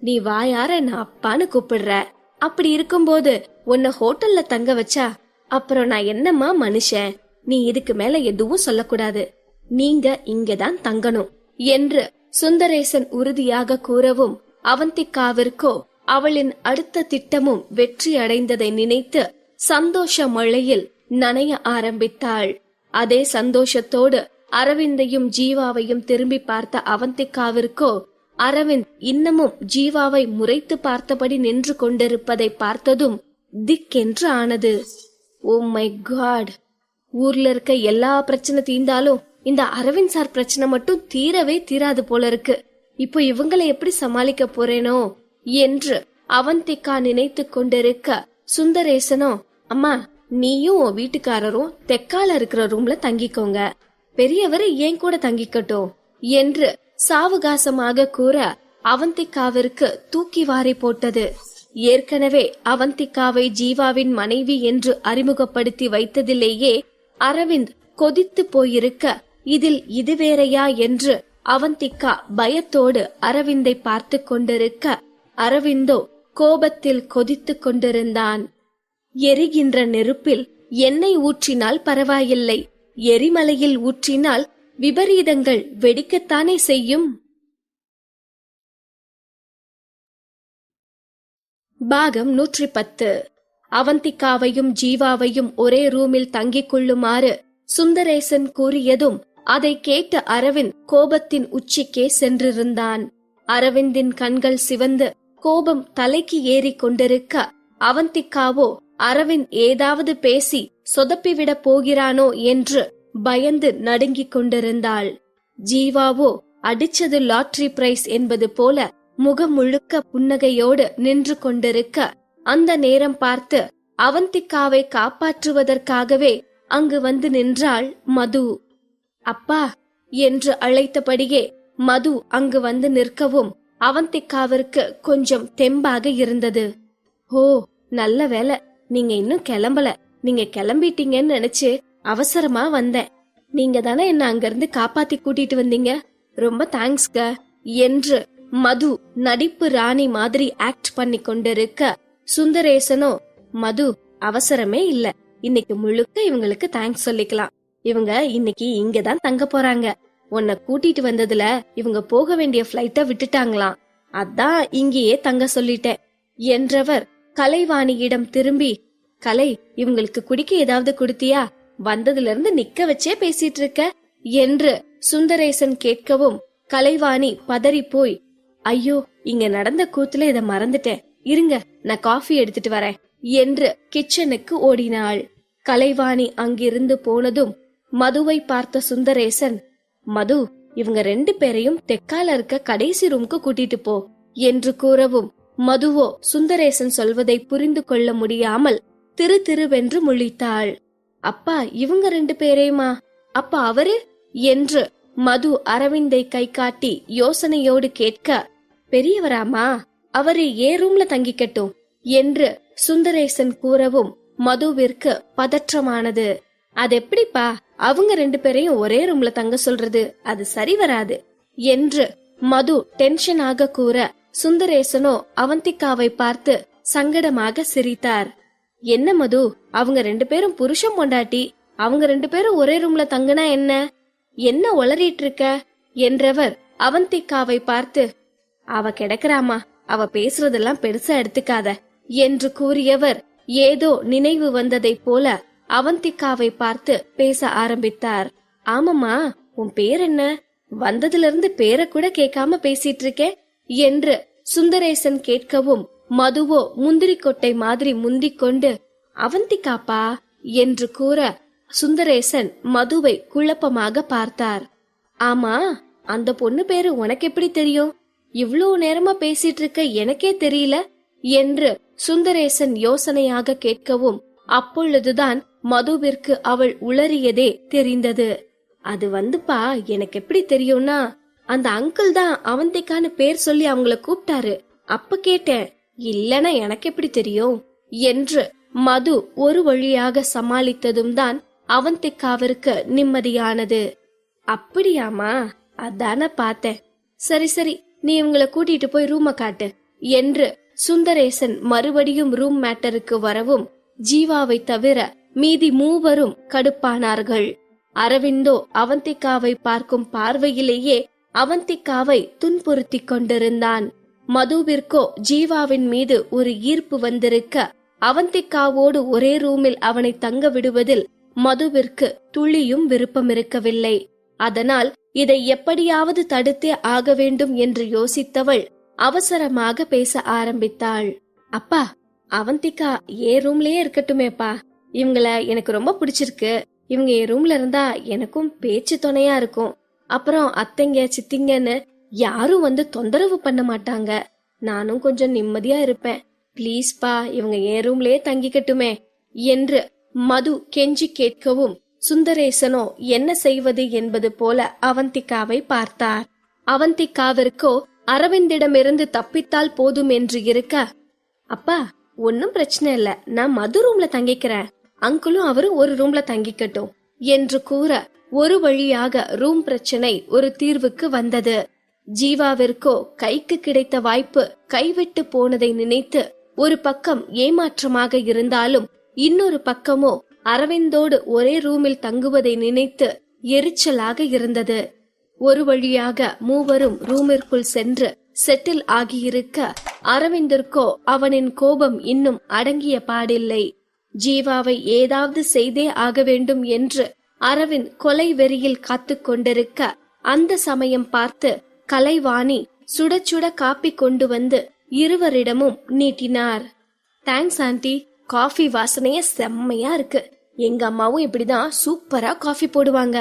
நீ வாயார நான் அப்பான்னு கூப்பிடுற. அப்படி இருக்கும்போது உன்னை ஹோட்டல்ல தங்க வச்சா அப்புறம் நான் என்னமா மனுஷன்? நீ இதுக்கு மேல எதுவும் சொல்லக்கூடாது. நீங்க இங்கதான் தங்கணும் என்று சுந்தரேசன் உறுதியாக கூறவும் அவந்திகாவிற்கோ அவளின் அடுத்த திட்டமும் வெற்றி அடைந்ததை நினைத்து சந்தோஷ மழையில் நனைய ஆரம்பித்தாள். அதே சந்தோஷத்தோடு அரவிந்தையும் ஜீவாவையும் திரும்பி பார்த்த அவந்திகாவிற்கோ அரவிந்த் இன்னமும் ஜீவாவை முறைத்து பார்த்தபடி நின்று கொண்டிருப்பதை பார்த்ததும் திக்கென்று ஆனது. ஓ மை காட், ஊர்ல இருக்க எல்லா பிரச்சனை தீர்ந்தாலும் இந்த அரவிந்த் சார் பிரச்சனை மட்டும் தீரவே தீராது போல இருக்கு. இப்போ இவங்களை எப்படி சமாளிக்க போறேனோ என்று அவந்திகா நினைத்து கொண்டிருக்க சுந்தரேசனோ, அம்மா நீயும் உன் வீட்டுக்காரரும் தெற்கால இருக்கிற ரூம்ல தங்கிக்கோங்க, பெரியவரை ஏன் கூட தங்கிக்கட்டும் என்று சாவகாசமாக கூற அவந்திகாவிற்கு தூக்கி வாரி போட்டது. ஏற்கனவே அவந்திகாவை ஜீவாவின் மனைவி என்று அறிமுகப்படுத்தி வைத்ததிலேயே அரவிந்த் கொதித்து போயிருக்க இதில் இது வேறையா என்று அவந்திகா பயத்தோடு அரவிந்தை பார்த்து கொண்டிருக்க அரவிந்தோ கோபத்தில் கொதித்து கொண்டிருந்தான். எரிகின்ற நெருப்பில் எண்ணெய் ஊற்றினால் பரவாயில்லை, எரிமலையில் ஊற்றினால் விபரீதங்கள் வெடிக்கத்தானே செய்யும். பாகம் 110. அவந்திகாவையும் ஜீவாவையும் ஒரே ரூமில் தங்கிக் கொள்ளுமாறு சுந்தரேசன் கூறியதும் அதை கேட்ட அரவிந்த் கோபத்தின் உச்சிக்கே சென்றிருந்தான். அரவிந்தின் கண்கள் சிவந்து கோபம் தலைக்கு ஏறி கொண்டிருக்க அவந்திகாவோ அரவிந்த் ஏதாவது பேசி சொதப்பிவிட போகிறானோ என்று பயந்து நடுங்கிக் கொண்டிருந்தாள். ஜீவாவோ அடிச்சது லாட்டரி பிரைஸ் என்பது போல முகம் முழுக்க புன்னகையோடு நின்று கொண்டிருக்க அந்த நேரம் பார்த்து அவந்திகாவை காப்பாற்றுவதற்காகவே அங்கு வந்து நின்றாள் மது. அப்பா என்று அழைத்தபடியே மது அங்கு வந்து நிற்கவும் அவந்திகாவிற்கு கொஞ்சம் தெம்பாக இருந்தது. ஓ நல்ல வேலை, நீங்க இன்னும் கிளம்பல. நீங்க கிளம்பிட்டீங்கன்னு நினைச்சு அவசரமா வந்தேன். நீங்க தானே என்ன அங்கிருந்து காப்பாத்தி கூட்டிட்டு வந்தீங்க, ரொம்ப தேங்க்ஸ்க என்று மது நடிப்பு ராணி மாதிரி ஆக்ட் பண்ணி கொண்டிருக்க சுந்தரேசனோ, மது அவசரமே இல்ல, இன்னைக்கு முழுக்க இவங்களுக்கு தேங்க்ஸ் சொல்லிக்கலாம். இவங்க இன்னைக்கு இங்கதான் தங்க போறாங்க. உன்னை கூட்டிட்டு வந்ததுல இவங்க போக வேண்டிய பிளைட்ட விட்டுட்டாங்களாம், அதான் இங்கேயே தங்க சொல்லிட்டேன் என்றவர் கலைவாணியிடம் திரும்பி, கலை இவங்களுக்கு குடிக்க ஏதாவது குடுத்தியா? வந்ததுல இருந்து நிக்க வச்சே பேசிட்டு இருக்க என்று சுந்தரேசன் கேட்கவும் கலைவாணி பதறி போய், ஐயோ இங்க நடந்த கூத்துல இத மறந்துட்டேன், இருங்க நான் காஃபி எடுத்துட்டு வரேன் என்று கிச்சனுக்கு ஓடினாள். கலைவாணி அங்கிருந்து போனதும் மதுவை பார்த்த சுந்தரேசன், மது இவங்க 2 பேரையும் தெற்கால இருக்க கடைசி ரூமுக்கு கூட்டிட்டு போ என்று கூறவும் மதுவோ சுந்தரேசன் சொல்வதை புரிந்து கொள்ள முடியாமல் திரு திருவென்று முழித்தாள். அப்பா இவங்க 2 பேரையுமா? அப்பா அவரு என்று மது அரவிந்தை கை காட்டி யோசனையோடு கேட்க, பெரியவராமா, அவரு ஏ ரூம்ல தங்கிக்கட்டும் என்று சுந்தரேசன் கூறவும் மதுவிற்கு பதற்றமானது. அது எப்படிப்பா, அவங்க 2 பேரையும் ஒரே ரூம்ல தங்க சொல்றது அது சரி வராது என்று மது டென்ஷனாக கூற சுந்தரேசனோ அவந்திகாவை பார்த்து சங்கடமாக சிரித்தார். என்ன மது, அவங்க 2 பேரும் புருஷன் பொண்டாட்டி, அவங்க 2 பேரும் ஒரே ரூம்ல தங்குனா என்ன? என்ன உளறிட்டு இருக்க என்றவர் அவந்திகாவை பார்த்து, அவ கிடக்குறாமா, அவ பேசுறதெல்லாம் பெருசா எடுத்துக்காத என்று கூறியவர் ஏதோ நினைவு வந்ததைப் போல அவந்திகாவை பார்த்து பேச ஆரம்பித்தார். ஆமாமா, உன் பேர் என்ன? வந்ததுல இருந்து பேரை கூட கேட்காம பேசிட்டு இருக்கே என்று சுந்தரேசன் கேட்கவும், மதுவோ முந்திரி கொட்டை மாதிரி முந்திக்கொண்டு அவந்திகாப்பா என்று கூற சுந்தரேசன் மதுவை குழப்பமாக பார்த்தார். ஆமா, அந்த பொண்ணு பேரு உனக்கு எப்படி தெரியும்? இவ்ளோ நேரமா பேசிட்டு இருக்க எனக்கே தெரியல என்று சுந்தரேசன் யோசனையாக கேட்கவும், அப்பொழுதுதான் மதுவிற்கு அவள் உளறியதே தெரிந்தது. அது வந்துப்பா, எனக்கு எப்படி தெரியும்னா, அந்த அங்கிள் தான் அவந்திக்கான்னு பேர் சொல்லி அவங்கள கூப்பிட்டாரு, அப்ப கேட்டேன், இல்லனா எனக்கு எப்படி தெரியும் என்று மது ஒரு வழியாக சமாளித்ததும் தான் அவந்திகாவிற்கு நிம்மதியானது. அப்படியாமா, அதான பார்த்தேன். சரி சரி, நீ இவங்களை கூட்டிட்டு போய் ரூம காட்டு என்று சுந்தரேசன் மறுபடியும் ரூம் மேட்டருக்கு வரவும், ஜீவாவை தவிர மீதி மூவரும் கடுப்பானார்கள். அரவிந்தோ அவந்திகாவை பார்க்கும் பார்வையிலேயே அவந்திகாவை துன்புறுத்தி கொண்டிருந்தான். மதுவிற்கோ ஜீவாவின் மீது ஒரு ஈர்ப்பு வந்திருக்க, அவந்திகாவோடு ஒரே ரூமில் அவனை தங்க விடுவதில் மதுவிற்கு துளியும் விருப்பம் இருக்கவில்லை. அதனால் இதை எப்படியாவது தடுத்தே ஆக வேண்டும் என்று யோசித்தவள் அவசரமாக பேச ஆரம்பித்தாள். அப்பா, அவந்திகா என் ரூம்லயே இருக்கட்டுமேப்பா, இவங்கள எனக்கு ரொம்ப பிடிச்சிருக்கு. இவங்க என் ரூம்ல இருந்தா எனக்கும் பேச்சு துணையா இருக்கும். அப்புறம் அத்தைங்க சித்திங்கன்னு யாரும் வந்து தொந்தரவு பண்ண மாட்டாங்க. நானும் கொஞ்சம் நிம்மதியா இருப்பேன். பிளீஸ்பா, இவங்க என் ரூம்லயே தங்கிக்கட்டுமே என்று மது கெஞ்சி கேட்கவும், சுந்தரேசனோ என்ன செய்வது என்பது போல அவந்திகாவை பார்த்தார். அவந்திகாவிற்கோ அரவிந்திடமிருந்து தப்பித்தால் போதும் என்று இருக்க, அப்பா ஒன்னும் பிரச்சனை இல்ல, நான் மது ரூம்ல தங்கிக்கிறேன், அங்கிளும் அவரு ஒரு ரூம்ல தங்கிக்கட்டும் என்று கூற, ஒரு வழியாக ரூம் பிரச்சனை ஒரு தீர்வுக்கு வந்தது. ஜீவாவிற்கோ கைக்கு கிடைத்த வாய்ப்பு கைவிட்டு போனதை நினைத்து ஒரு பக்கம் ஏமாற்றமாக இருந்தாலும், இன்னொரு பக்கமோ அரவிந்தோடு ஒரே ரூமில் தங்குவதை நினைத்து எரிச்சலாக இருந்தது. ஒரு வழியாக மூவரும் ரூமிற்குள் சென்று செட்டில் ஆகியிருக்க, அரவிந்திற்கோ அவனின் கோபம் இன்னும் அடங்கிய பாடில்லை. ஜீவாவை ஏதாவது செய்தே ஆக வேண்டும் என்று அரவிந்த் கொலை வெறியில் காத்து கொண்டிருக்க, அந்த சமயம் பார்த்து கலைவாணி சுட சுட காப்பி கொண்டு வந்து இருவரிடமும் நீட்டினார். தேங்க்ஸ் ஆண்டி, காஃபி வாசனைய செம்மையா இருக்கு. எங்க அம்மாவும் இப்படிதான் சூப்பரா காஃபி போடுவாங்க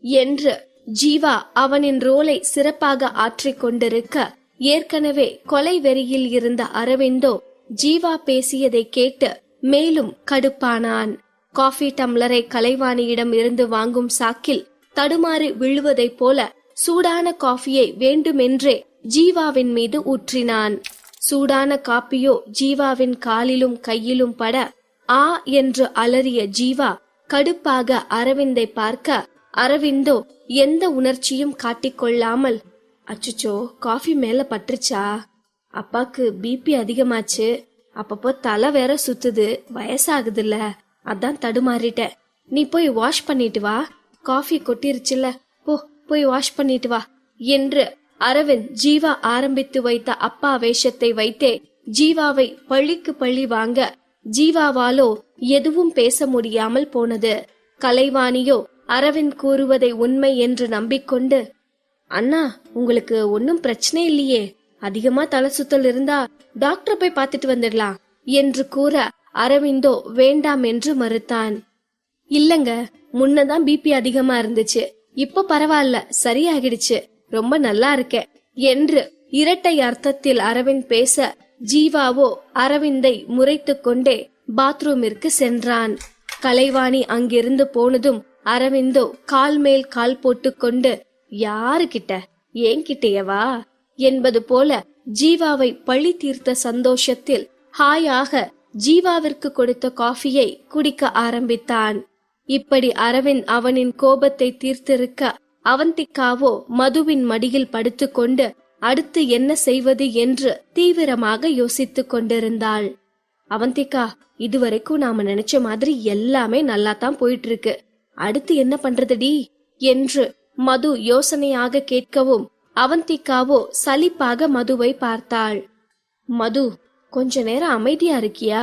என்று ஜீவா அவனின் ரோலை சிறப்பாக ஆற்றிக் கொண்டிருக்க, ஏற்கனவே கொலை வெறியில் இருந்த அரவிந்தோ ஜீவா பேசியதை கேட்டு மேலும் கடுப்பானான். காஃபி டம்ளரை கலைவாணியிடம் இருந்து வாங்கும் சாக்கில் தடுமாறி விழுவதைப் போல சூடான காஃபியை வேண்டுமென்றே ஜீவாவின் மீது ஊற்றினான். சூடான காப்பியோ ஜீவாவின் காலிலும் கையிலும் பட, ஆ என்று அலறிய ஜீவா கடுப்பாக அரவிந்தை பார்க்க, அரவிந்தோ எந்த உணர்ச்சியும் காட்டிக்கொள்ளாமல், அச்சுச்சோ காஃபி மேல பட்டுருச்சா, அப்பாக்கு பிபி அதிகமாச்சு, அப்பப்போ தலை வேற சுத்துது, வயசாகுதுல்ல, அதான் தடுமாறிட்டேன். நீ போய் வாஷ் பண்ணிட்டு வா, காஃபி கொட்டிருச்சுல, போய் வாஷ் பண்ணிட்டு வா என்று அரவிந்த் ஜீவா ஆரம்பித்து வைத்த அப்பா வேஷத்தை வைத்தே ஜீவாவை பழிக்கு பழி வாங்க, ஜீவாவாலோ எதுவும் பேச முடியாமல் போனது. கலைவாணியோ அரவிந்த் கூறுவதை உண்மை என்று நம்பிக்கொண்டு, அண்ணா உங்களுக்கு ஒன்னும் பிரச்சனை இல்லையே, அதிகமா தலை சுத்தல் இருந்தா டாக்டர் போய் பார்த்துட்டு வந்துடலாம் என்று கூற, அரவிந்தோ வேண்டாம் என்று மறுத்தான். இல்லங்க, முன்னதான் பிபி அதிகமா இருந்துச்சு, இப்ப பரவாயில்ல, சரியாகிடுச்சு, ரொம்ப நல்லா இருக்கேன் என்று இரட்டை அர்த்தத்தில் அரவிந்த் பேச, ஜீவாவோ அரவிந்தை முறைத்து கொண்டே பாத்ரூமிற்கு சென்றான். கலைவாணி அங்கிருந்து போனதும் அரவிந்தோ கால் மேல் கால் போட்டு கொண்டு, யாரு கிட்ட, ஏன் கிட்டேயவா என்பது போல ஜீவாவை பழி தீர்த்த சந்தோஷத்தில் ஹாயாக ஜீவாவிற்கு கொடுத்த காஃபியை குடிக்க ஆரம்பித்தான். இப்படி அரவிந்த் அவனின் கோபத்தை தீர்த்திருக்க, அவந்திகாவோ மதுவின் மடியில் படுத்துக்கொண்டு அடுத்து என்ன செய்வது என்று தீவிரமாக யோசித்துக் கொண்டிருந்தாள். அவந்திகா, இதுவரைக்கும் நாம நினைச்ச மாதிரி எல்லாமே நல்லா தான் போயிட்டு இருக்கு. அடுத்து என்ன பண்றதுடி என்று மது யோசனையாக கேட்கவும் அவந்திகாவோ சலிப்பாக மதுவை பார்த்தாள். மது, கொஞ்ச நேரம் அமைதியா இருக்கியா?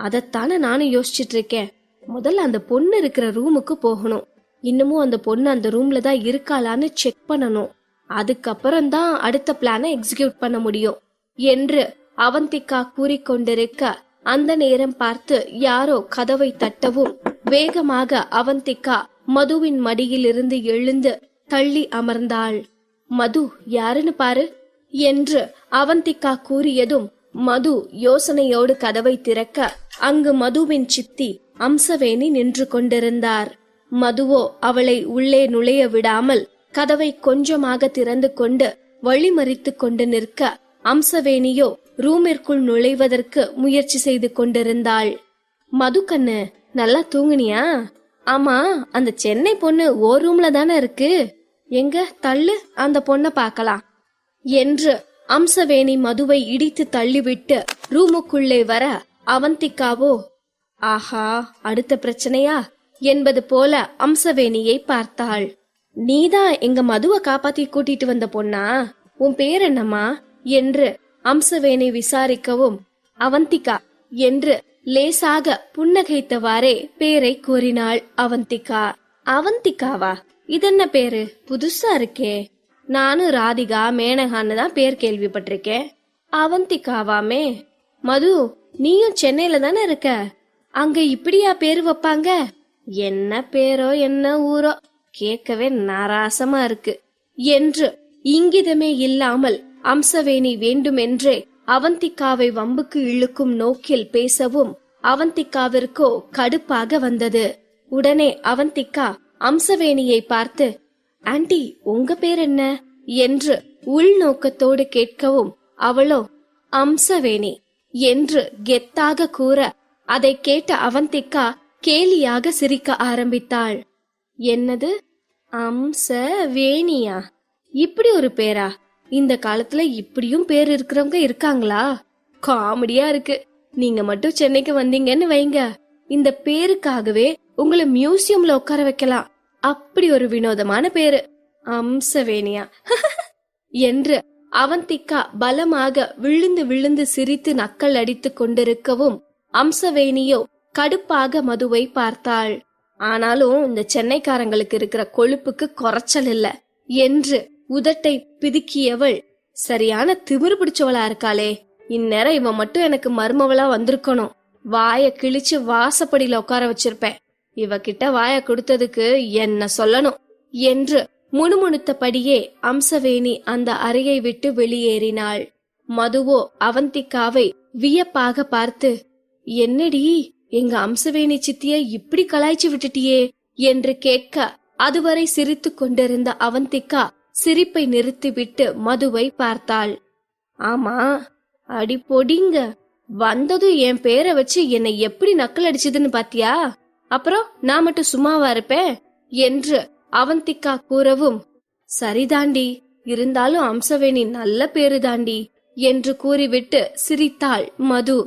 அதத்தானே நானும் யோசிச்சுட்டு இருக்கேன். முதல்ல அந்த பொண்ணு இருக்கிற ரூமுக்கு போகணும். இன்னமும் அந்த பொண்ணு அந்த ரூம்ல தான் இருக்காளான்னு செக் பண்ணணும். அதுக்கப்புறம் தான் அடுத்த பிளானை எக்ஸிக்யூட் பண்ண முடியும் என்று அவந்திகா கூறிக்கொண்டிருக்க அந்த நேரம் பார்த்து யாரோ கதவை தட்டவும் வேகமாக அவந்திகா மதுவின் மடியில் இருந்து எழுந்து தள்ளி அமர்ந்தாள். மது, யாருன்னு பாரு என்று அவந்திகா கூறியதும் மது யோசனையோடு கதவை திறக்க அங்கு மதுவின் சித்தி அம்சவேணி நின்று கொண்டிருந்தார். மதுவோ அவளை உள்ளே நுழைய விடாமல் கதவை கொஞ்சமாக திறந்து கொண்டு வழிமறித்து கொண்டு நிற்க அம்சவேணியோ ரூமிற்குள் நுழைவதற்கு முயற்சி செய்து கொண்டிருந்தாள். மது கண்ணு, நல்லா தூங்குனியா? ஆமா, அந்த சென்னை பொண்ணு ஓ ரூம்ல தானே இருக்கு. எங்க தள்ளு, அந்த பொண்ண பாக்கலாம் என்று அம்சவேணி மதுவை இடித்து தள்ளிவிட்டு ரூமுக்குள்ளே வர அவந்திகாவோ ஆஹா, அடுத்த பிரச்சனையா என்பது போல அம்சவேணியை பார்த்தாள். நீதான் எங்க மதுவை காப்பாத்தி கூட்டிட்டு வந்த பொண்ணா? உன் பேர் என்னம்மா என்று அம்சவேணி விசாரிக்கவும் அவந்திகா என்று லேசாக புன்னகைத்தவாறே பேரை கூறினாள் அவந்திகா. அவந்திகாவா? இதென்ன பேரு, புதுசா இருக்கே. நானும் ராதிகா, மேனகான்னு தான் பேர் கேள்விப்பட்டிருக்கேன். அவந்திகாவாமே? மது, நீயும் சென்னையில தானே இருக்க? அங்க இப்படியா பேரு வைப்பாங்க? என்ன பேரோ என்ன ஊரோ, கேட்கவே நாராசமா இருக்கு என்று இங்கிதமே இல்லாமல் அம்சவேணி வேண்டுமென்றே அவந்திகாவை வம்புக்கு இழுக்கும் நோக்கில் பேசவும் அவந்திகாவிற்கோ கடுப்பாக வந்தது. உடனே அவந்திகா அம்சவேணியை பார்த்து, ஆண்டி, உங்க பேர் என்ன என்று உள்நோக்கத்தோடு கேட்கவும் அவளோ அம்சவேணி என்று கெத்தாக கூற அதை கேட்ட அவந்திகா கேலியாக சிரிக்க ஆரம்பித்தாள். என்னது, அம்சவேணியா? இப்படி ஒரு பேரா? இந்த காலத்துல இப்படியும் பேர் இருக்கிறவங்க இருக்காங்களா? காமெடியா இருக்கு. நீங்க மட்டும் சென்னைக்கு வந்தீங்கன்னு வைங்க, இந்த பேருக்காகவே உங்களை மியூசியம்ல உட்கார வைக்கலாம். அப்படி ஒரு வினோதமான பேரு, அம்சவேணியா என்று அவந்திகா பலமாக விழுந்து விழுந்து சிரித்து நக்கல் அடித்துக் கொண்டிருக்கவும் அம்சவேணியோ கடுப்பாக மதுவை பார்த்தாள். ஆனாலும் இந்த சென்னைக்காரங்களுக்கு இருக்கிற கொழுப்புக்கு குறைச்சல் இல்ல என்று உதட்டை பிதுக்கியவள், சரியான திமிரு பிடிச்சவளா இருக்காளே, இந்நேரம் இவன் மட்டும் எனக்கு மருமவளா வந்திருக்கணும். வாய கிழிச்சு வாசப்படியில உட்கார வச்சிருப்பேன். இவகிட்ட வாய கொடுத்ததுக்கு என்ன சொல்லணும் என்று முணுமுணுத்தபடியே அம்சவேணி அந்த அறையை விட்டு வெளியேறினாள். மதுவோ அவந்திகாவை வியப்பாக பார்த்து, என்னடி, எங்க அம்சவேணி சித்திய இப்படி கலாய்ச்சி விட்டுட்டியே என்று கேட்க அதுவரை சிரித்து கொண்டிருந்த அவந்திகா சிரிப்பை நிறுத்திவிட்டு மதுவை பார்த்தாள். ஆமா, அடி பொடிங்க, வந்ததும் என் பேரை வச்சு என்னை எப்படி நக்கல் அடிச்சதுன்னு பாத்தியா? அப்புறம் நான் மட்டும் சும்மாவா இருப்பேன் என்று அவந்திகா கூறவும், சரிதாண்டி, இருந்தாலும் அம்சவேணி நல்ல பேரு தாண்டி என்று கூறிவிட்டு சிரித்தாள் மது.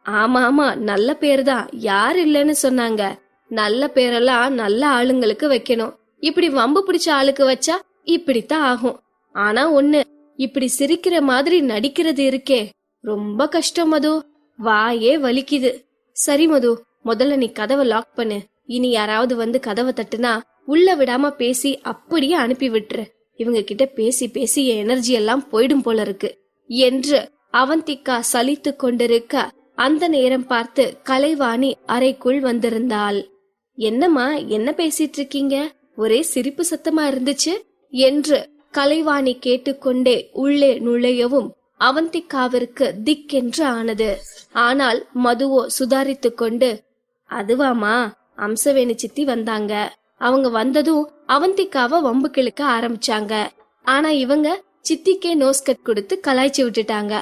ஆமா ஆமா, நல்ல பேருதான், யார் இல்லன்னு சொன்னாங்க? நல்ல பேரெல்லாம் நல்ல ஆளுங்களுக்கு வைக்கணும். இப்படி வம்பு பிடிச்ச ஆளுக்கு வச்சா இப்படித்தான் ஆகும். ஆனா ஒண்ணு, இப்படி சிரிக்கிற மாதிரி நடிக்கிறது இருக்கே, ரொம்ப கஷ்டம் மது. வாயே வலிக்குது. சரி மது, முதல்ல நீ கதவை லாக் பண்ணு. இனி யாராவது வந்து கதவை தட்டுனா உள்ள விடாம பேசி அப்படியே அனுப்பி விட்டுரு. இவங்க கிட்ட பேசி பேசி என் எனர்ஜி எல்லாம் போயிடும் போல இருக்கு என்று அவந்திகா சலித்து கொண்டிருக்க அந்த நேரம் பார்த்து கலைவாணி அறைக்குள் வந்திருந்தாள். என்னம்மா, என்ன பேசிட்டு இருக்கீங்க? ஒரே சிரிப்பு சத்தமா இருந்துச்சு என்று கலைவாணி கேட்டுக்கொண்டே உள்ளே நுழையவும் அவந்திகாவிற்கு திக்கென்று ஆனது. ஆனால் மதுவோ சுதாரித்து கொண்டு, அதுவாமா, அம்சவேணி சித்தி வந்தாங்க. அவங்க வந்ததும் அவந்திகாவை வம்பு கிழக்க ஆரம்பிச்சாங்க. ஆனா இவங்க சித்திக்கே நோஸ்கட் கொடுத்து கலாய்ச்சி விட்டுட்டாங்க.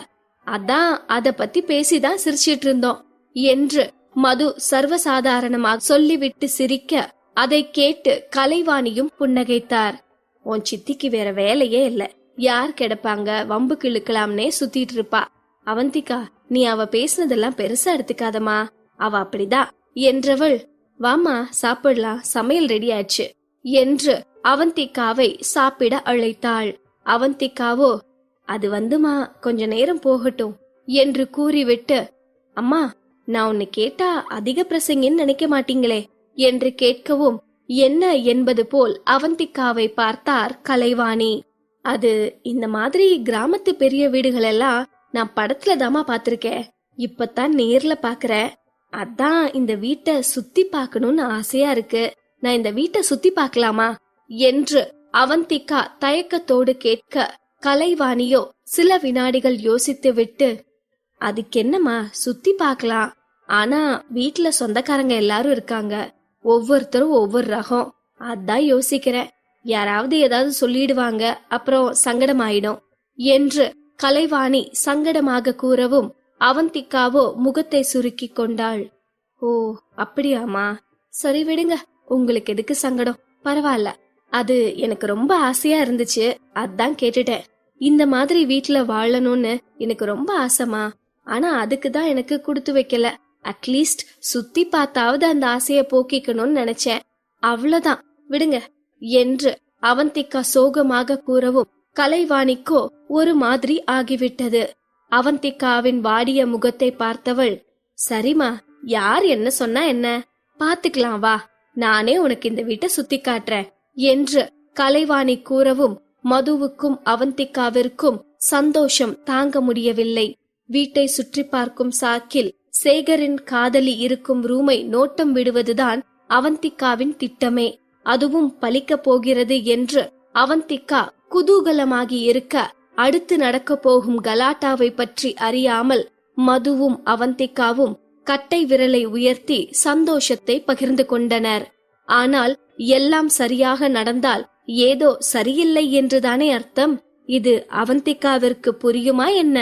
அதான் அத பத்தி பேசிதான் சிரிச்சிட்டு இருந்தோம் என்று மது சர்வசாதாரணமாக சொல்லிவிட்டு சிரிக்க அதை கேட்டு கலைவாணியும் புன்னகைத்தார். உன் சித்திக்கு வேற வேலையே இல்ல, யார் கிடப்பாங்க, வம்புக்கு இழுக்கலாம்னே சுத்திட்டு இருப்பா. அவந்திகா, நீ அவ பேசுனதெல்லாம் பெருசா எடுத்துக்காதமா, அவ அப்படிதான் என்றவள், வாமா சாப்பிடலாம், சமையல் ரெடி ஆச்சு என்று அவந்திகாவை சாப்பிட அழைத்தாள். அவந்திகாவோ, அது வந்துமா கொஞ்ச நேரம் போகட்டும் என்று கூறிவிட்டு, அம்மா நான் உன்னை கேட்டா அதிக பிரசங்கின்னு நினைக்க மாட்டீங்களே என்று கேட்கவும், என்ன என்பது போல் அவந்திகாவை பார்த்தார் கலைவாணி. அது இந்த மாதிரி கிராமத்து பெரிய வீடுகள் எல்லாம் நான் படத்துல தாமா பாத்திருக்கேன், இப்பதான் நேர்ல பாக்குறேன். அதான் இந்த வீட்டை சுத்தி பார்க்கணும்னு ஆசையா இருக்கு. நான் இந்த வீட்டை சுத்தி பார்க்கலாமா என்று அவந்திகா தயக்கத்தோடு கேட்க, கலைவாணியோ சில வினாடிகள் யோசித்து விட்டு, அதுக்கு என்னமா சுத்தி பார்க்கலாம், ஆனா வீட்டுல சொந்தக்காரங்க எல்லாரும் இருக்காங்க, ஒவ்வொருத்தரும் ஒவ்வொரு ரகம், அதான் யோசிக்கிறேன். யாராவது ஏதாவது சொல்லிடுவாங்க, அப்புறம் சங்கடம் ஆயிடும் என்று கலைவாணி சங்கடமாக கூறவும், அவந்திகாவோ முகத்தை சுருக்கி கொண்டாள். ஓ அப்படியாமா, சரி விடுங்க, உங்களுக்கு எதுக்கு சங்கடம், பரவாயில்ல. அது எனக்கு ரொம்ப ஆசையா இருந்துச்சு, அதான் கேட்டுட்டேன். இந்த மாதிரி வீட்டுல வாழணும்னு எனக்கு ரொம்ப ஆசைமா, ஆனா அதுக்குதான் எனக்கு கொடுத்து வைக்கல. அட்லீஸ்ட் சுத்தி பார்த்தாவது அந்த ஆசைய போக்கிக்கணும்னு நினைச்சேன், அவ்வளவுதான், விடுங்க என்று அவந்திகா சோகமாக கூறவும், கலைவாணிக்கோ ஒரு மாதிரி ஆகிவிட்டது. அவந்திகாவின் வாடிய முகத்தை பார்த்தவள், சரிமா, யார் என்ன சொன்னா என்ன, பாத்துக்கலாம் வா, நானே உனக்கு இந்த வீட்டை சுத்தி காட்டுறேன் என்று கலைவாணி கூறவும், மதுவுக்கும் அவந்திகாவிற்கும் சந்தோஷம் தாங்க முடியவில்லை. வீட்டை சுற்றி பார்க்கும் சாக்கில் சேகரின் காதலி இருக்கும் ரூமை நோட்டம் விடுவதுதான் அவந்திகாவின் திட்டமே. அதுவும் பலிக்க போகிறது என்று அவந்திகா குதூகலமாகி இருக்க, அடுத்து நடக்க போகும் கலாட்டாவை பற்றி அறியாமல் மதுவும் அவந்திகாவும் கட்டை விரலை உயர்த்தி சந்தோஷத்தை பகிர்ந்து கொண்டனர். ஆனால் எல்லாம் சரியாக நடந்தால் ஏதோ சரியில்லை என்றுதானே அர்த்தம். இது அவந்திகாவிற்கு புரியுமா என்ன?